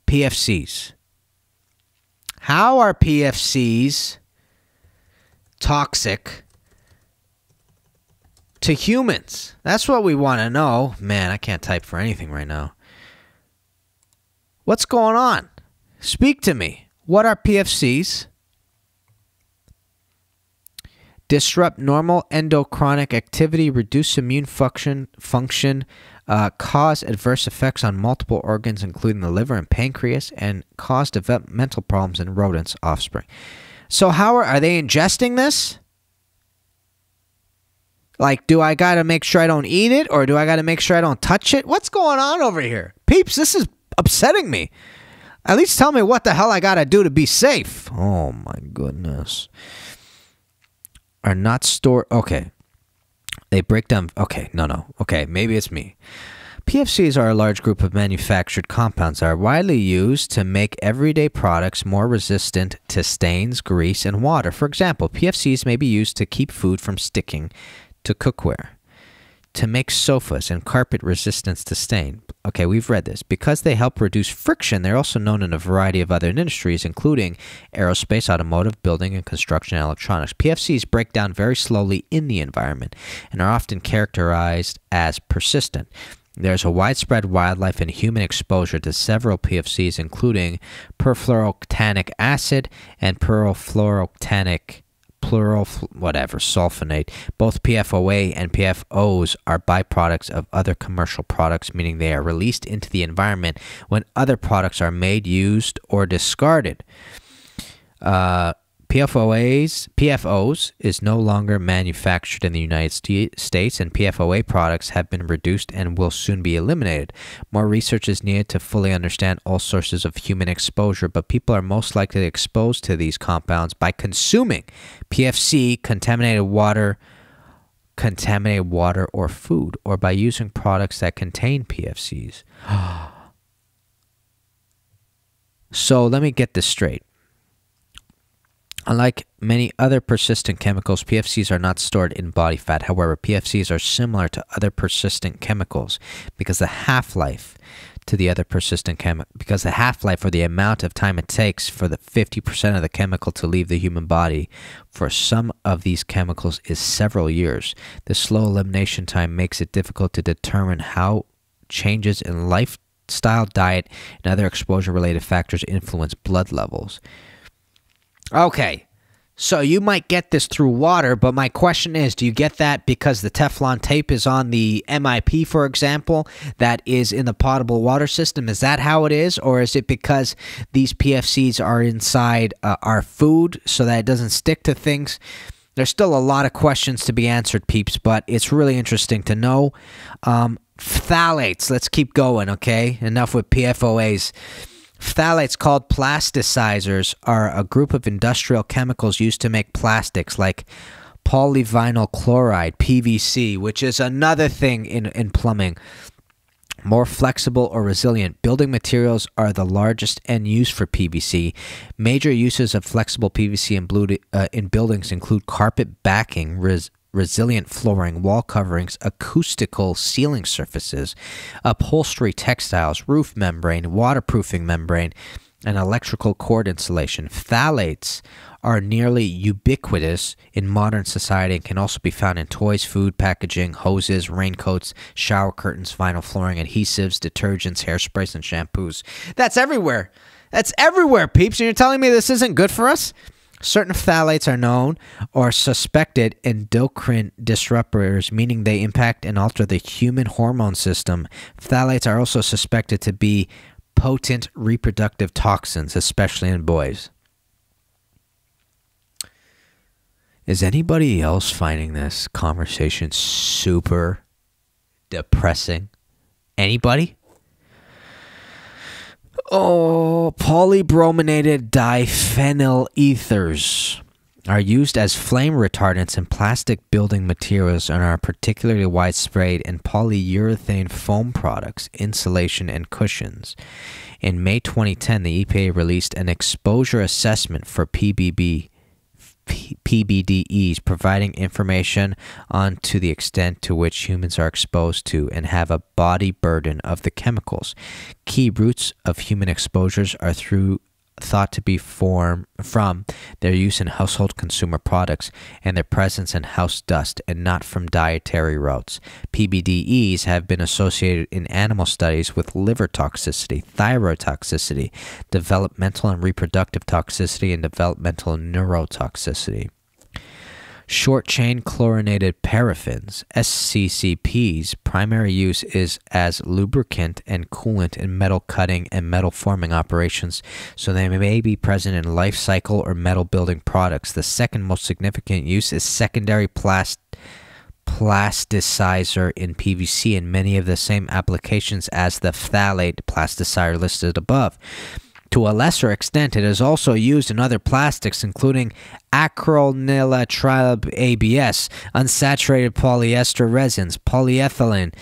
PFCs. How are PFCs toxic to humans? That's what we want to know. Man, I can't type for anything right now. What's going on? Speak to me. What are PFCs? Disrupt normal endocrine activity, reduce immune function, cause adverse effects on multiple organs, including the liver and pancreas, and cause developmental problems in rodents' offspring. So how are they ingesting this? Like, do I got to make sure I don't eat it, or do I got to make sure I don't touch it? What's going on over here? Peeps, this is upsetting me. At least tell me what the hell I got to do to be safe. Oh, my goodness. Are not stored. Okay. They break down. Okay. No. Okay. Maybe it's me. PFCs are a large group of manufactured compounds that are widely used to make everyday products more resistant to stains, grease, and water. For example, PFCs may be used to keep food from sticking to cookware, to make sofas and carpet resistant to stain. Okay, we've read this. Because they help reduce friction, they're also known in a variety of other industries, including aerospace, automotive, building, and construction and electronics. PFCs break down very slowly in the environment and are often characterized as persistent. There's a widespread wildlife and human exposure to several PFCs, including perfluorooctanic acid and sulfonate. Both PFOA and PFOs are byproducts of other commercial products, meaning they are released into the environment when other products are made, used, or discarded. PFOs is no longer manufactured in the United States, and PFOA products have been reduced and will soon be eliminated. More research is needed to fully understand all sources of human exposure, but people are most likely exposed to these compounds by consuming PFC, contaminated water or food, or by using products that contain PFCs. So let me get this straight. Unlike many other persistent chemicals, PFCs are not stored in body fat. However, PFCs are similar to other persistent chemicals because the half-life or the amount of time it takes for the 50% of the chemical to leave the human body for some of these chemicals is several years. The slow elimination time makes it difficult to determine how changes in lifestyle, diet, and other exposure-related factors influence blood levels. Okay, so you might get this through water, but my question is, do you get that because the Teflon tape is on the MIP, for example, that is in the potable water system? Is that how it is? Or is it because these PFCs are inside our food so that it doesn't stick to things? There's still a lot of questions to be answered, peeps, but it's really interesting to know. Phthalates, let's keep going, okay? Enough with PFOAs. Phthalates, called plasticizers, are a group of industrial chemicals used to make plastics like polyvinyl chloride, PVC, which is another thing in plumbing. More flexible or resilient. Building materials are the largest end use for PVC. Major uses of flexible PVC in buildings include carpet backing, resilient flooring, wall coverings, acoustical ceiling surfaces, upholstery textiles, roof membrane, waterproofing membrane, and electrical cord insulation. Phthalates are nearly ubiquitous in modern society and can also be found in toys, food packaging, hoses, raincoats, shower curtains, vinyl flooring, adhesives, detergents, hairsprays, and shampoos. That's everywhere. That's everywhere, peeps. And you're telling me this isn't good for us? Certain phthalates are known or suspected endocrine disruptors, meaning they impact and alter the human hormone system. Phthalates are also suspected to be potent reproductive toxins, especially in boys. Is anybody else finding this conversation super depressing? Anybody? Oh, polybrominated diphenyl ethers are used as flame retardants in plastic building materials and are particularly widespread in polyurethane foam products, insulation, and cushions. In May 2010, the EPA released an exposure assessment for PBDEs, providing information on to the extent to which humans are exposed to and have a body burden of the chemicals. Key routes of human exposures are thought to be from their use in household consumer products and their presence in house dust, and not from dietary routes. PBDEs have been associated in animal studies with liver toxicity, thyroid toxicity, developmental and reproductive toxicity, and developmental neurotoxicity. Short-chain chlorinated paraffins, SCCPs, primary use is as lubricant and coolant in metal cutting and metal forming operations, so they may be present in life cycle or metal building products. The second most significant use is secondary plasticizer in PVC, and many of the same applications as the phthalate plasticizer listed above. To a lesser extent, it is also used in other plastics, including acrylonitrile ABS, unsaturated polyester resins, polyethylene,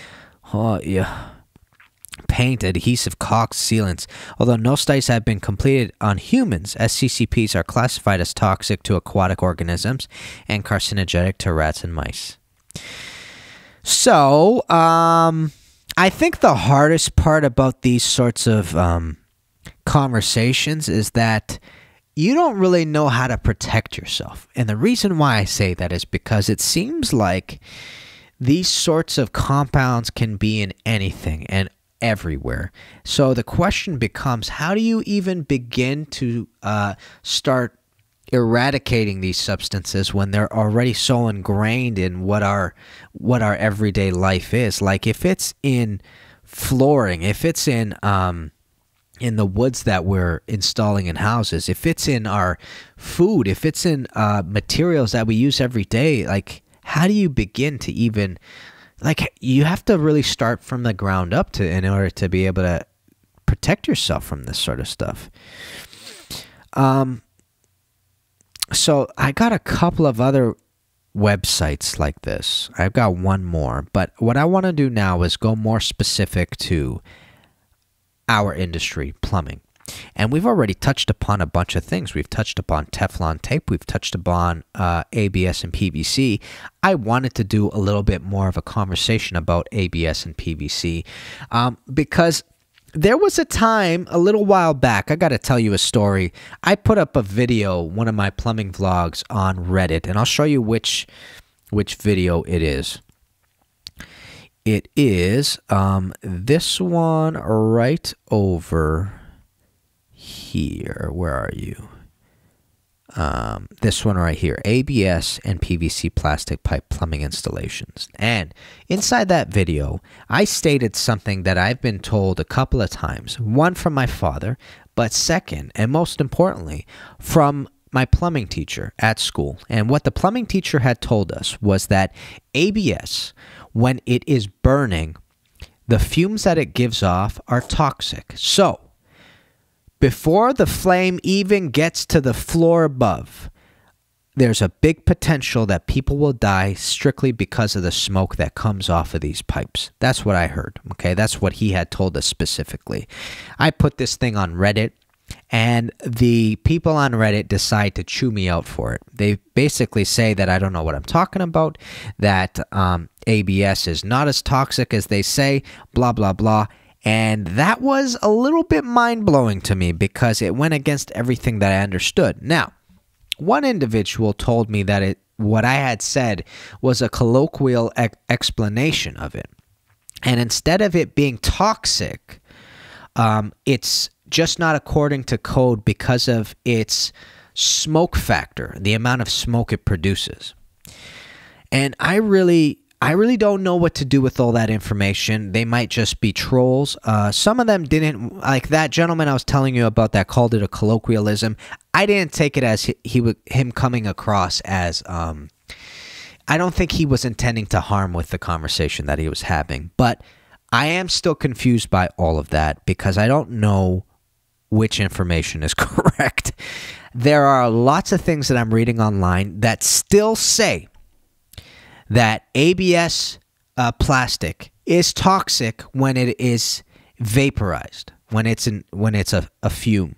paint, adhesive, caulks, sealants. Although no studies have been completed on humans, SCCPs are classified as toxic to aquatic organisms and carcinogenic to rats and mice. So, I think the hardest part about these sorts of conversations is that you don't really know how to protect yourself. And the reason why I say that is because it seems like these sorts of compounds can be in anything and everywhere. So the question becomes, how do you even begin to start eradicating these substances when they're already so ingrained in what our everyday life is? Like if it's in flooring, if it's in the woods that we're installing in houses, if it's in our food, if it's in materials that we use every day, like how do you begin to even, like you have to really start from the ground up in order to be able to protect yourself from this sort of stuff. So I got a couple of other websites like this. I've got one more, but what I want to do now is go more specific to our industry, plumbing. And we've already touched upon a bunch of things. We've touched upon Teflon tape. We've touched upon ABS and PVC. I wanted to do a little bit more of a conversation about ABS and PVC because there was a time a little while back, I got to tell you a story. I put up a video, one of my plumbing vlogs on Reddit, and I'll show you which video it is. It is this one right over here. Where are you? This one right here. ABS and PVC plastic pipe plumbing installations. And inside that video, I stated something that I've been told a couple of times. One, from my father, but second, and most importantly, from my plumbing teacher at school. And what the plumbing teacher had told us was that ABS, when it is burning, the fumes that it gives off are toxic. So, before the flame even gets to the floor above, there's a big potential that people will die strictly because of the smoke that comes off of these pipes. That's what I heard, okay? That's what he had told us specifically. I put this thing on Reddit, and the people on Reddit decide to chew me out for it. They basically say that I don't know what I'm talking about, that ABS is not as toxic as they say, blah, blah, blah. And that was a little bit mind-blowing to me because it went against everything that I understood. Now, one individual told me that what I had said was a colloquial explanation of it. And instead of it being toxic, it's just not according to code because of its smoke factor, the amount of smoke it produces. And I really I really don't know what to do with all that information. They might just be trolls. Some of them didn't, like that gentleman I was telling you about that called it a colloquialism. I didn't take it as him coming across as, I don't think he was intending to harm with the conversation that he was having. But I am still confused by all of that because I don't know which information is correct. There are lots of things that I'm reading online that still say that ABS plastic is toxic when it is vaporized, when it's a fume.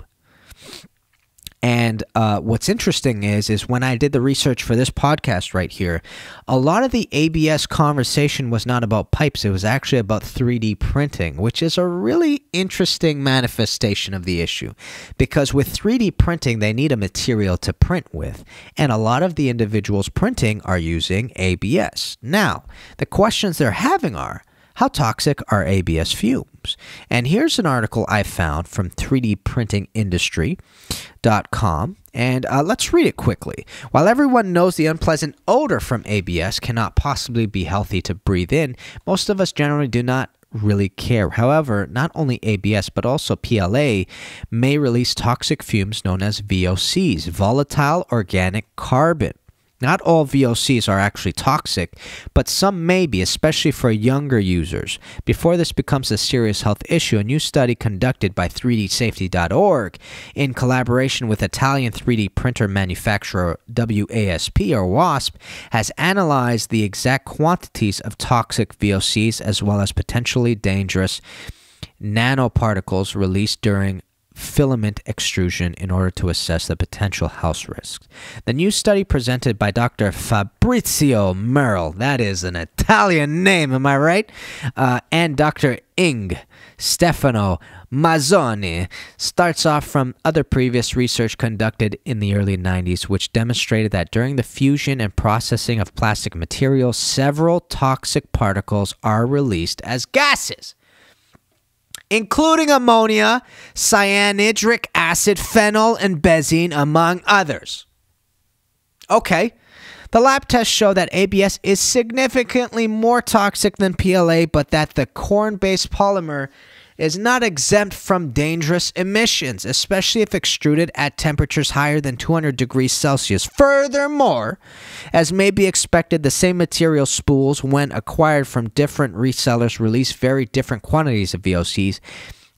And what's interesting is when I did the research for this podcast right here, a lot of the ABS conversation was not about pipes. It was actually about 3D printing, which is a really interesting manifestation of the issue. Because with 3D printing, they need a material to print with. And a lot of the individuals printing are using ABS. Now, the questions they're having are, how toxic are ABS fumes? And here's an article I found from 3dprintingindustry.com, and let's read it quickly. While everyone knows the unpleasant odor from ABS cannot possibly be healthy to breathe in, most of us generally do not really care. However, not only ABS but also PLA may release toxic fumes known as VOCs, volatile organic carbon. Not all VOCs are actually toxic, but some may be, especially for younger users. Before this becomes a serious health issue, a new study conducted by 3dsafety.org in collaboration with Italian 3D printer manufacturer WASP has analyzed the exact quantities of toxic VOCs as well as potentially dangerous nanoparticles released during filament extrusion in order to assess the potential health risks. The new study presented by Dr. Fabrizio Merle, that is an Italian name, am I right? And Dr. Stefano Mazzoni starts off from other previous research conducted in the early 90s, which demonstrated that during the fusion and processing of plastic materials, several toxic particles are released as gases, including ammonia, cyanhydric acid, phenol, and benzene, among others. Okay, the lab tests show that ABS is significantly more toxic than PLA, but that the corn-based polymer is not exempt from dangerous emissions, especially if extruded at temperatures higher than 200 degrees Celsius. Furthermore, as may be expected, the same material spools, when acquired from different resellers, release very different quantities of VOCs,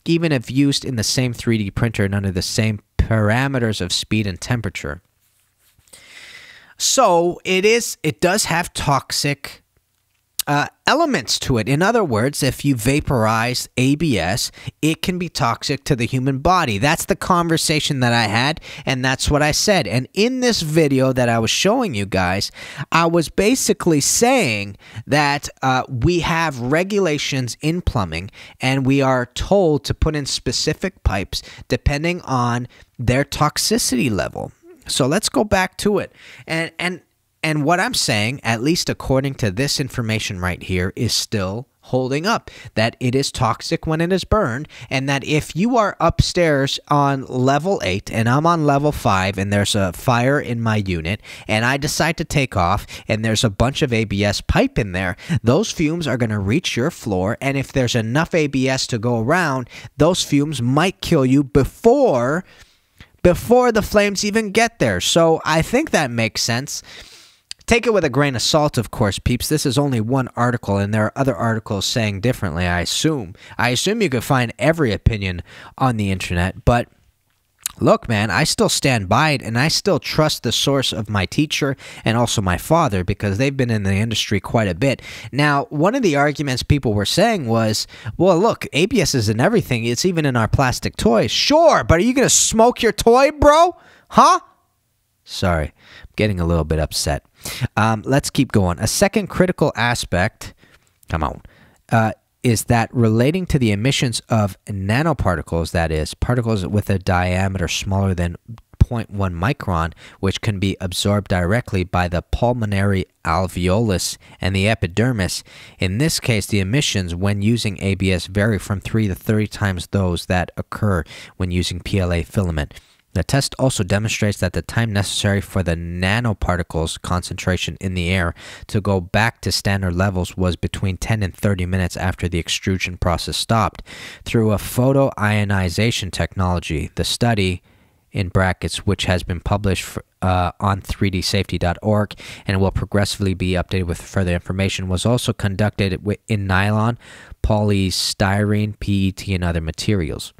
even if used in the same 3D printer and under the same parameters of speed and temperature. So it does have toxic elements to it. In other words, if you vaporize ABS, it can be toxic to the human body. That's the conversation that I had, and that's what I said. And in this video that I was showing you guys, I was basically saying that we have regulations in plumbing, and we are told to put in specific pipes depending on their toxicity level. So let's go back to it. And what I'm saying, at least according to this information right here, is still holding up. That it is toxic when it is burned, and that if you are upstairs on level 8 and I'm on level 5 and there's a fire in my unit and I decide to take off and there's a bunch of ABS pipe in there, those fumes are going to reach your floor, and if there's enough ABS to go around, those fumes might kill you before the flames even get there. So I think that makes sense. Take it with a grain of salt, of course, peeps. This is only one article, and there are other articles saying differently, I assume. I assume you could find every opinion on the internet, but look, man, I still stand by it, and I still trust the source of my teacher and also my father, because they've been in the industry quite a bit. Now, one of the arguments people were saying was, well, look, ABS is in everything. It's even in our plastic toys. Sure, but are you going to smoke your toy, bro? Huh? Sorry, I'm getting a little bit upset. Let's keep going. A second critical aspect, is that relating to the emissions of nanoparticles, that is, particles with a diameter smaller than 0.1 micron, which can be absorbed directly by the pulmonary alveolus and the epidermis. In this case, the emissions when using ABS vary from 3 to 30 times those that occur when using PLA filament. The test also demonstrates that the time necessary for the nanoparticles concentration in the air to go back to standard levels was between 10 and 30 minutes after the extrusion process stopped. Through a photoionization technology, the study, in brackets, which has been published on 3dsafety.org and will progressively be updated with further information, was also conducted in nylon, polystyrene, PET, and other materials.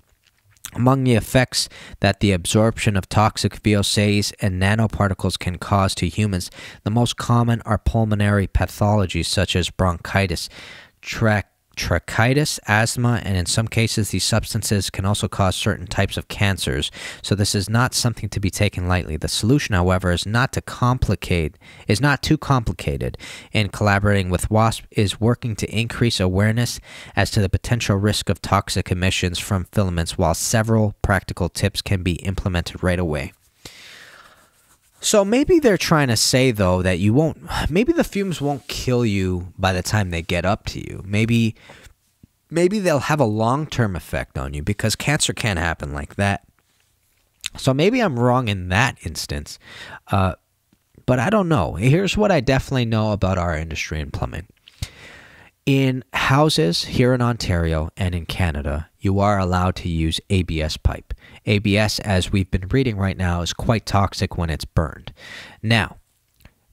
Among the effects that the absorption of toxic VOCs and nanoparticles can cause to humans, the most common are pulmonary pathologies such as bronchitis, tracheitis, asthma, and in some cases these substances can also cause certain types of cancers. So this is not something to be taken lightly. The solution, however, is not too complicated. In collaborating with WASP is working to increase awareness as to the potential risk of toxic emissions from filaments, while several practical tips can be implemented right away. So maybe they're trying to say, though, that maybe the fumes won't kill you by the time they get up to you. Maybe they'll have a long-term effect on you, because cancer can't happen like that. So maybe I'm wrong in that instance, but I don't know. Here's what I definitely know about our industry in plumbing. In houses here in Ontario and in Canada, you are allowed to use ABS pipe. ABS, as we've been reading right now, is quite toxic when it's burned. Now,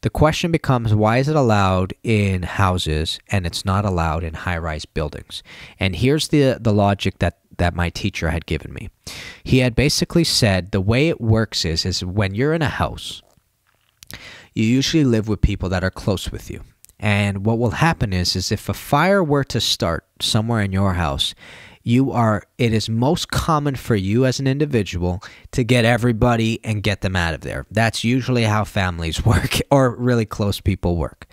the question becomes, why is it allowed in houses and it's not allowed in high-rise buildings? And here's the logic that my teacher had given me. He had basically said the way it works is when you're in a house, you usually live with people that are close with you. And what will happen is if a fire were to start somewhere in your house, it is most common for you as an individual to get everybody and get them out of there. That's usually how families work, or really close people work.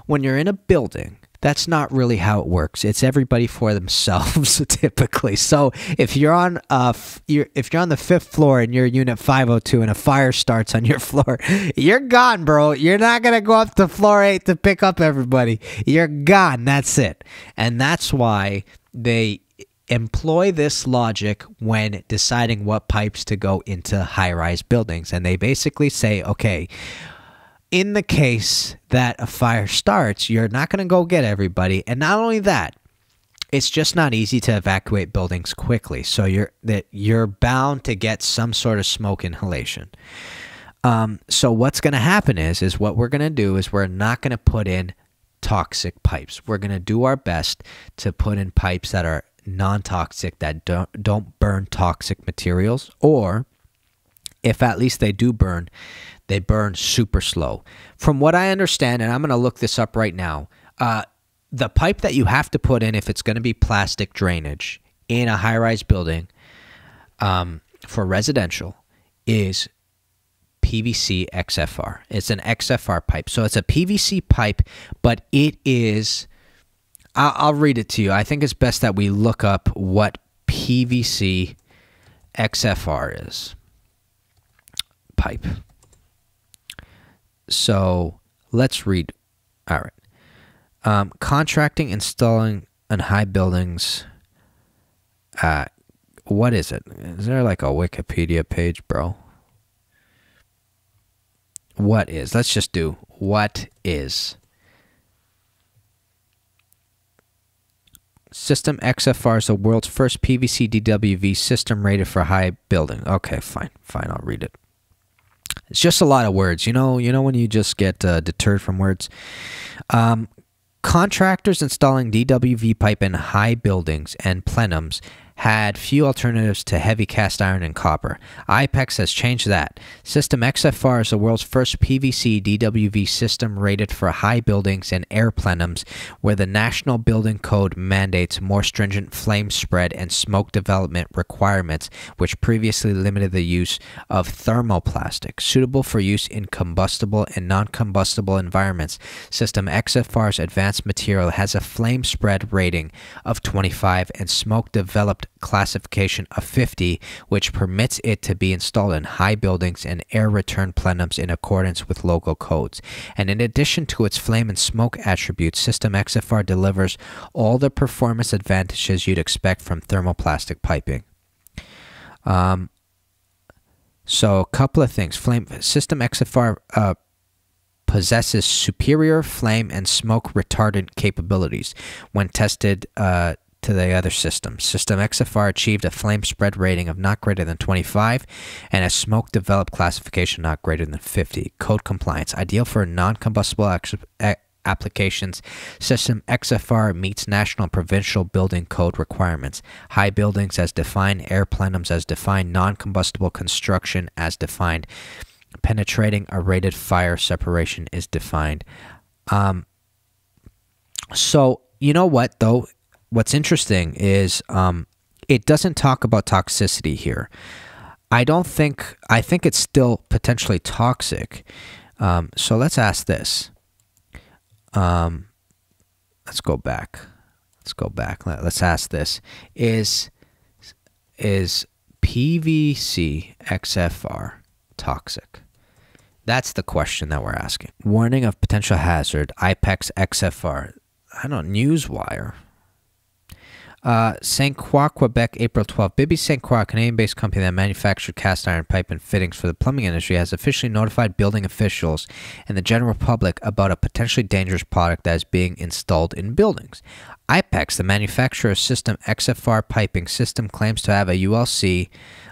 When you're in a building, that's not really how it works. It's everybody for themselves typically. So if you're on the fifth floor in your unit 502 and a fire starts on your floor, you're gone, bro. You're not gonna go up to floor 8 to pick up everybody. You're gone. That's it. And that's why they employ this logic when deciding what pipes to go into high-rise buildings. And they basically say, okay, in the case that a fire starts, you're not going to go get everybody. And not only that, it's just not easy to evacuate buildings quickly. So you're bound to get some sort of smoke inhalation. So what's going to happen is what we're going to do is we're not going to put in toxic pipes. We're going to do our best to put in pipes that are non-toxic, that don't burn toxic materials, or if at least they do burn, they burn super slow. From what I understand, and I'm going to look this up right now, the pipe that you have to put in if it's going to be plastic drainage in a high-rise building for residential is PVC XFR. It's an XFR pipe. So it's a PVC pipe, but it is... I'll read it to you. I think it's best that we look up what PVC XFR is. Pipe. So let's read. All right. Contracting, installing in high buildings. What is it? Is there like a Wikipedia page, bro? What is? Let's just do what is. System XFR is the world's first PVC DWV system rated for high building. Okay, fine, I'll read it. It's just a lot of words. You know when you just get deterred from words. Contractors installing DWV pipe in high buildings and plenums had few alternatives to heavy cast iron and copper. IPEX has changed that. System XFR is the world's first PVC DWV system rated for high buildings and air plenums, where the National Building Code mandates more stringent flame spread and smoke development requirements, which previously limited the use of thermoplastic. Suitable for use in combustible and non-combustible environments, System XFR's advanced material has a flame spread rating of 25 and smoke developed classification of 50, which permits it to be installed in high buildings and air return plenums in accordance with local codes. And in addition to its flame and smoke attributes, System XFR delivers all the performance advantages you'd expect from thermoplastic piping. So a couple of things. Flame system XFR possesses superior flame and smoke retardant capabilities when tested to the other systems. System XFR achieved a flame spread rating of not greater than 25 and a smoke developed classification not greater than 50. Code compliance. Ideal for non-combustible applications. System XFR meets national and provincial building code requirements. High buildings as defined, air plenums as defined, non-combustible construction as defined. Penetrating a rated fire separation is defined. So, you know what, though? What's interesting is it doesn't talk about toxicity here. I think it's still potentially toxic. So let's ask this. Let's go back. Let's ask this. Is PVC XFR toxic? That's the question that we're asking. Warning of potential hazard, IPEX XFR. I don't know, Newswire. St. Croix, Quebec, April 12. Bibby St. Croix, a Canadian-based company that manufactured cast iron pipe and fittings for the plumbing industry, has officially notified building officials and the general public about a potentially dangerous product that is being installed in buildings. IPEX, the manufacturer of System XFR piping system, claims to have a ULC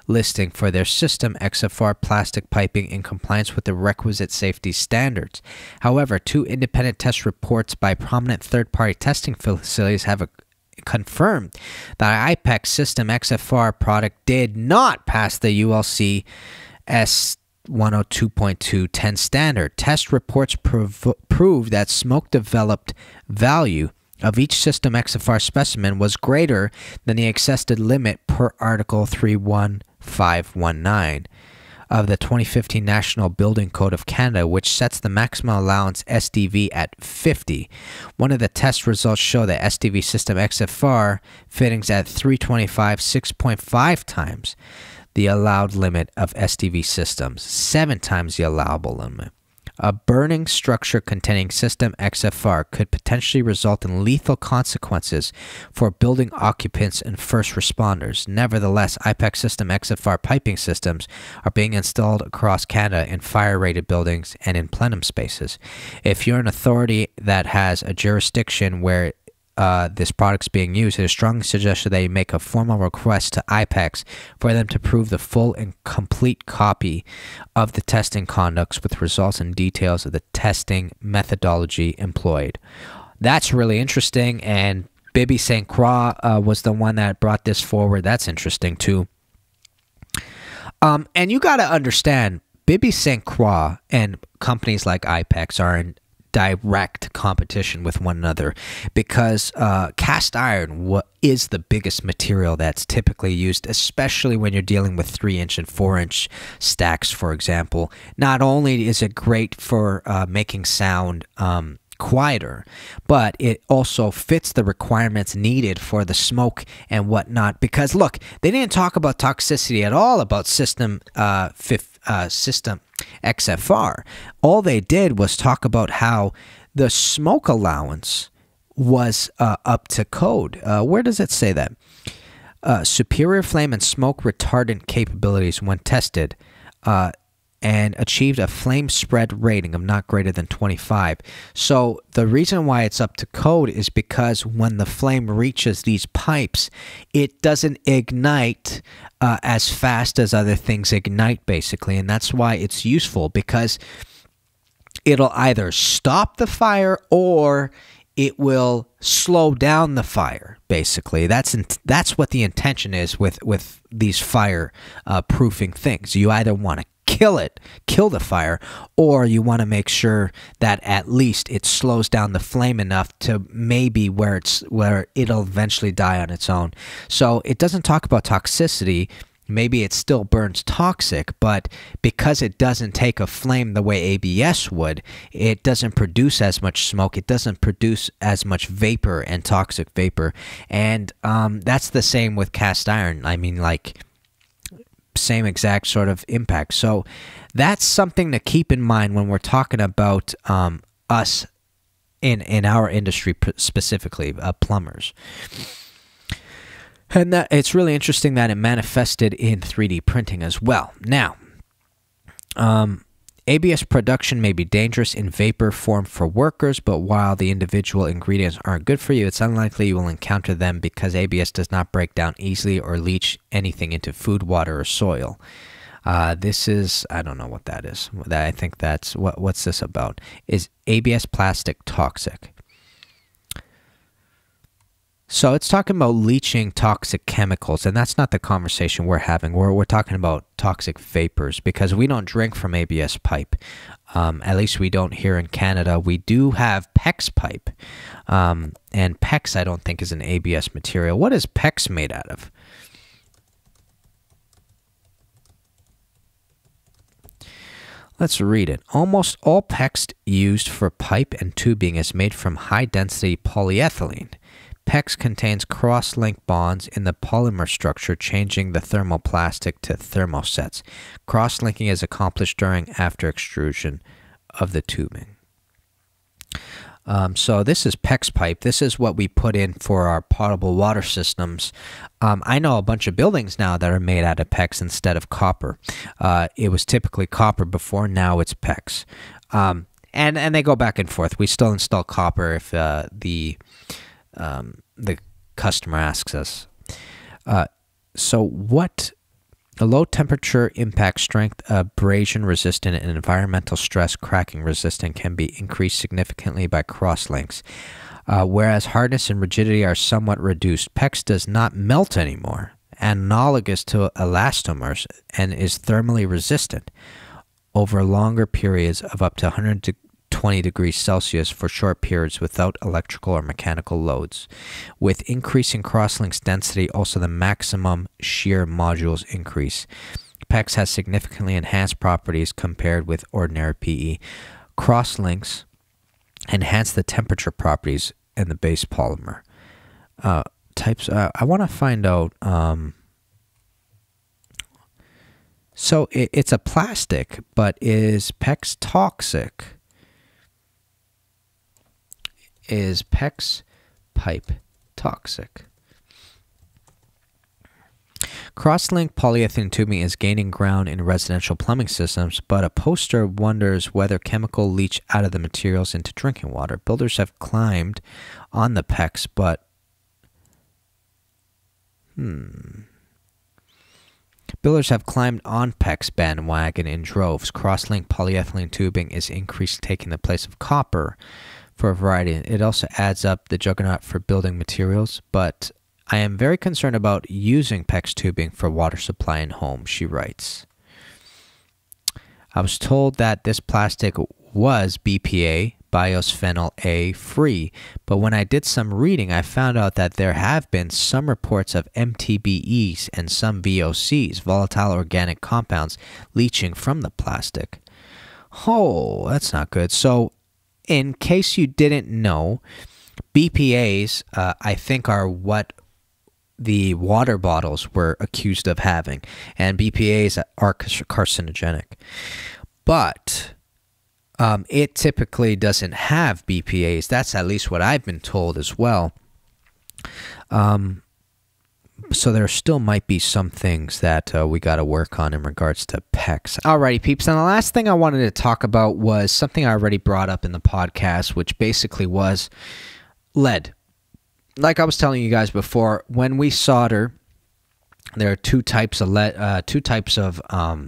listing for their System XFR plastic piping in compliance with the requisite safety standards. However, 2 independent test reports by prominent third-party testing facilities have confirmed that IPEX System XFR product did not pass the ULC S102.2 10 standard. Test reports prove that smoke developed value of each System XFR specimen was greater than the accepted limit per Article 31519 of the 2015 National Building Code of Canada, which sets the maximum allowance SDV at 50. One of the test results show that SDV System XFR fittings at 325 6.5 times the allowed limit of SDV systems, 7 times the allowable limit. A burning structure containing System XFR could potentially result in lethal consequences for building occupants and first responders. Nevertheless, IPEX System XFR piping systems are being installed across Canada in fire-rated buildings and in plenum spaces. If you're an authority that has a jurisdiction where this product's being used, it is strongly suggested that you make a formal request to IPEX for them to prove the full and complete copy of the testing conducts with results and details of the testing methodology employed. That's really interesting, and Bibby St. Croix was the one that brought this forward. That's interesting too. And you got to understand, Bibby St. Croix and companies like IPEX are in direct competition with one another because cast iron is the biggest material that's typically used, especially when you're dealing with 3-inch and 4-inch stacks, for example. Not only is it great for making sound quieter, but it also fits the requirements needed for the smoke and whatnot. Because look, they didn't talk about toxicity at all about System XFR. All they did was talk about how the smoke allowance was up to code. Where does it say that? Superior flame and smoke retardant capabilities when tested and achieved a flame spread rating of not greater than 25. So the reason why it's up to code is because when the flame reaches these pipes, it doesn't ignite as fast as other things ignite, basically. And that's why it's useful, because it'll either stop the fire or it will slow down the fire, basically. That's what the intention is with these fire proofing things. You either want to kill the fire, or you want to make sure that at least it slows down the flame enough to maybe where it'll eventually die on its own. So it doesn't talk about toxicity. Maybe it still burns toxic, but because it doesn't take a flame the way ABS would, it doesn't produce as much smoke. It doesn't produce as much vapor and toxic vapor. And that's the same with cast iron. I mean, like, same exact sort of impact. So that's something to keep in mind when we're talking about us in our industry, specifically plumbers. And that it's really interesting that it manifested in 3D printing as well. Now, ABS production may be dangerous in vapor form for workers, but while the individual ingredients aren't good for you, it's unlikely you will encounter them because ABS does not break down easily or leach anything into food, water, or soil. This is, I don't know what that is. I think that's, what's this about? Is ABS plastic toxic? So it's talking about leaching toxic chemicals, and that's not the conversation we're having. We're talking about toxic vapors because we don't drink from ABS pipe. At least we don't here in Canada. We do have PEX pipe, and PEX I don't think is an ABS material. What is PEX made out of? Let's read it. Almost all PEX used for pipe and tubing is made from high-density polyethylene. PEX contains cross-link bonds in the polymer structure, changing the thermoplastic to thermosets. Cross-linking is accomplished during after extrusion of the tubing. So this is PEX pipe. This is what we put in for our potable water systems. I know a bunch of buildings now that are made out of PEX instead of copper. It was typically copper before, now it's PEX. And they go back and forth. We still install copper if the customer asks us. So what a low temperature, impact strength, abrasion resistant, and environmental stress cracking resistant can be increased significantly by cross-links. Whereas hardness and rigidity are somewhat reduced, PEX does not melt anymore, analogous to elastomers, and is thermally resistant over longer periods of up to 120 degrees Celsius for short periods without electrical or mechanical loads. With increasing crosslinks density, also the maximum shear modules increase. PEX has significantly enhanced properties compared with ordinary PE. Crosslinks enhance the temperature properties in the base polymer. Types. I want to find out. So it's a plastic, but is PEX toxic? Is PEX pipe toxic? Cross-link polyethylene tubing is gaining ground in residential plumbing systems, but a poster wonders whether chemical leach out of the materials into drinking water. Builders have climbed on the PEX, but Builders have climbed on PEX bandwagon in droves. Cross-link polyethylene tubing is increased, taking the place of copper for a variety. It also adds up the juggernaut for building materials, but I am very concerned about using PEX tubing for water supply in homes, she writes. I was told that this plastic was BPA, bisphenol A, free, but when I did some reading, I found out that there have been some reports of MTBEs and some VOCs, volatile organic compounds, leaching from the plastic. Oh, that's not good. So, in case you didn't know, BPAs, I think, are what the water bottles were accused of having, and BPAs are carcinogenic. But it typically doesn't have BPAs. That's at least what I've been told as well. So there still might be some things that we got to work on in regards to PEX. Alrighty, peeps. And the last thing I wanted to talk about was something I already brought up in the podcast, which basically was lead. Like I was telling you guys before, when we solder, there are two types of lead,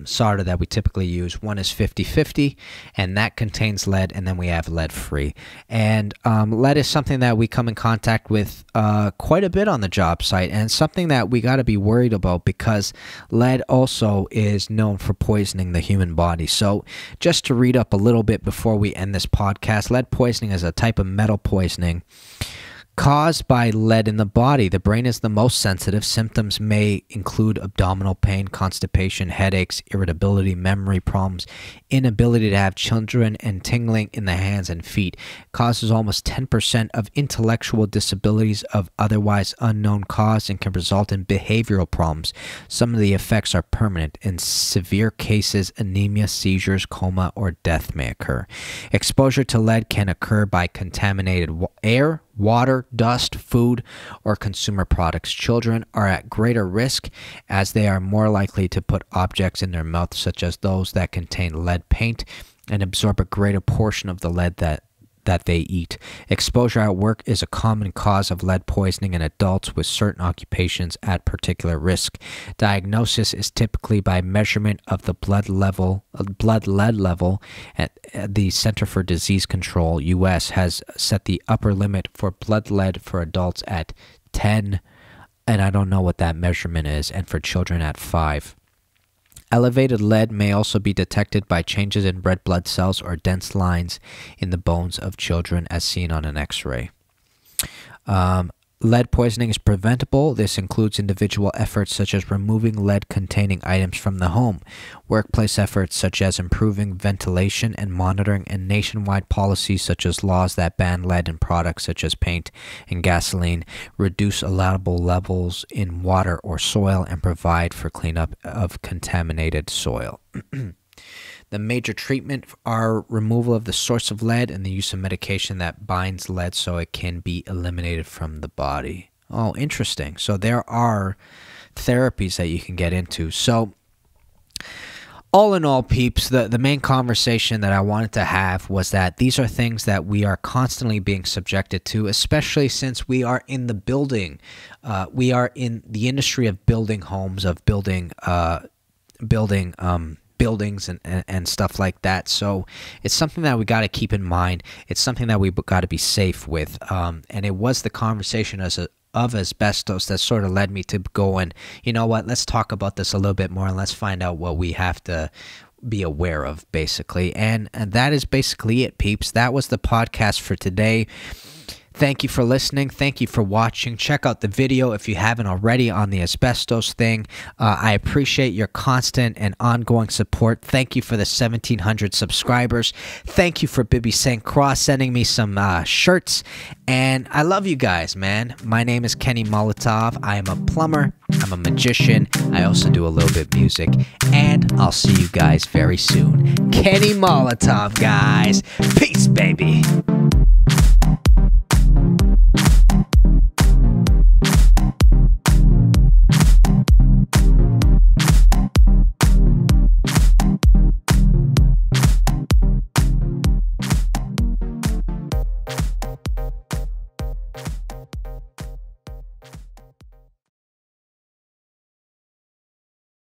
solder that we typically use. One is 50-50, and that contains lead, and then we have lead-free. And lead is something that we come in contact with quite a bit on the job site, and something that we got to be worried about because lead also is known for poisoning the human body. So just to read up a little bit before we end this podcast, lead poisoning is a type of metal poisoning caused by lead in the body. The brain is the most sensitive. Symptoms may include abdominal pain, constipation, headaches, irritability, memory problems, inability to have children, and tingling in the hands and feet. It causes almost 10% of intellectual disabilities of otherwise unknown cause and can result in behavioral problems. Some of the effects are permanent. In severe cases, anemia, seizures, coma, or death may occur. Exposure to lead can occur by contaminated air, water, dust, food, or consumer products. Children are at greater risk as they are more likely to put objects in their mouth, such as those that contain lead paint, and absorb a greater portion of the lead that they eat. Exposure at work is a common cause of lead poisoning in adults with certain occupations at particular risk. Diagnosis is typically by measurement of the blood lead level. At the Center for Disease Control, U.S., has set the upper limit for blood lead for adults at 10, and I don't know what that measurement is, and for children at 5. Elevated lead may also be detected by changes in red blood cells or dense lines in the bones of children as seen on an X-ray. Lead poisoning is preventable. This includes individual efforts such as removing lead-containing items from the home, workplace efforts such as improving ventilation and monitoring, and nationwide policies such as laws that ban lead in products such as paint and gasoline, reduce allowable levels in water or soil, and provide for cleanup of contaminated soil. The major treatment are removal of the source of lead and the use of medication that binds lead so it can be eliminated from the body. Oh, interesting. So there are therapies that you can get into. So all in all, peeps, the main conversation that I wanted to have was that these are things that we are constantly being subjected to, especially since we are in the building. We are in the industry of building homes, of buildings and stuff like that. So it's something that we got to keep in mind. It's something that we got to be safe with. And it was the conversation of asbestos that sort of led me to go and, you know what, let's talk about this a little bit more and let's find out what we have to be aware of, basically. And that is basically it, peeps. That was the podcast for today. Thank you for listening. Thank you for watching. Check out the video if you haven't already on the asbestos thing. I appreciate your constant and ongoing support. Thank you for the 1,700 subscribers. Thank you for Bibi St. Croix sending me some shirts. And I love you guys, man. My name is Kenny Molotov. I am a plumber. I'm a magician. I also do a little bit of music. And I'll see you guys very soon. Kenny Molotov, guys. Peace, baby.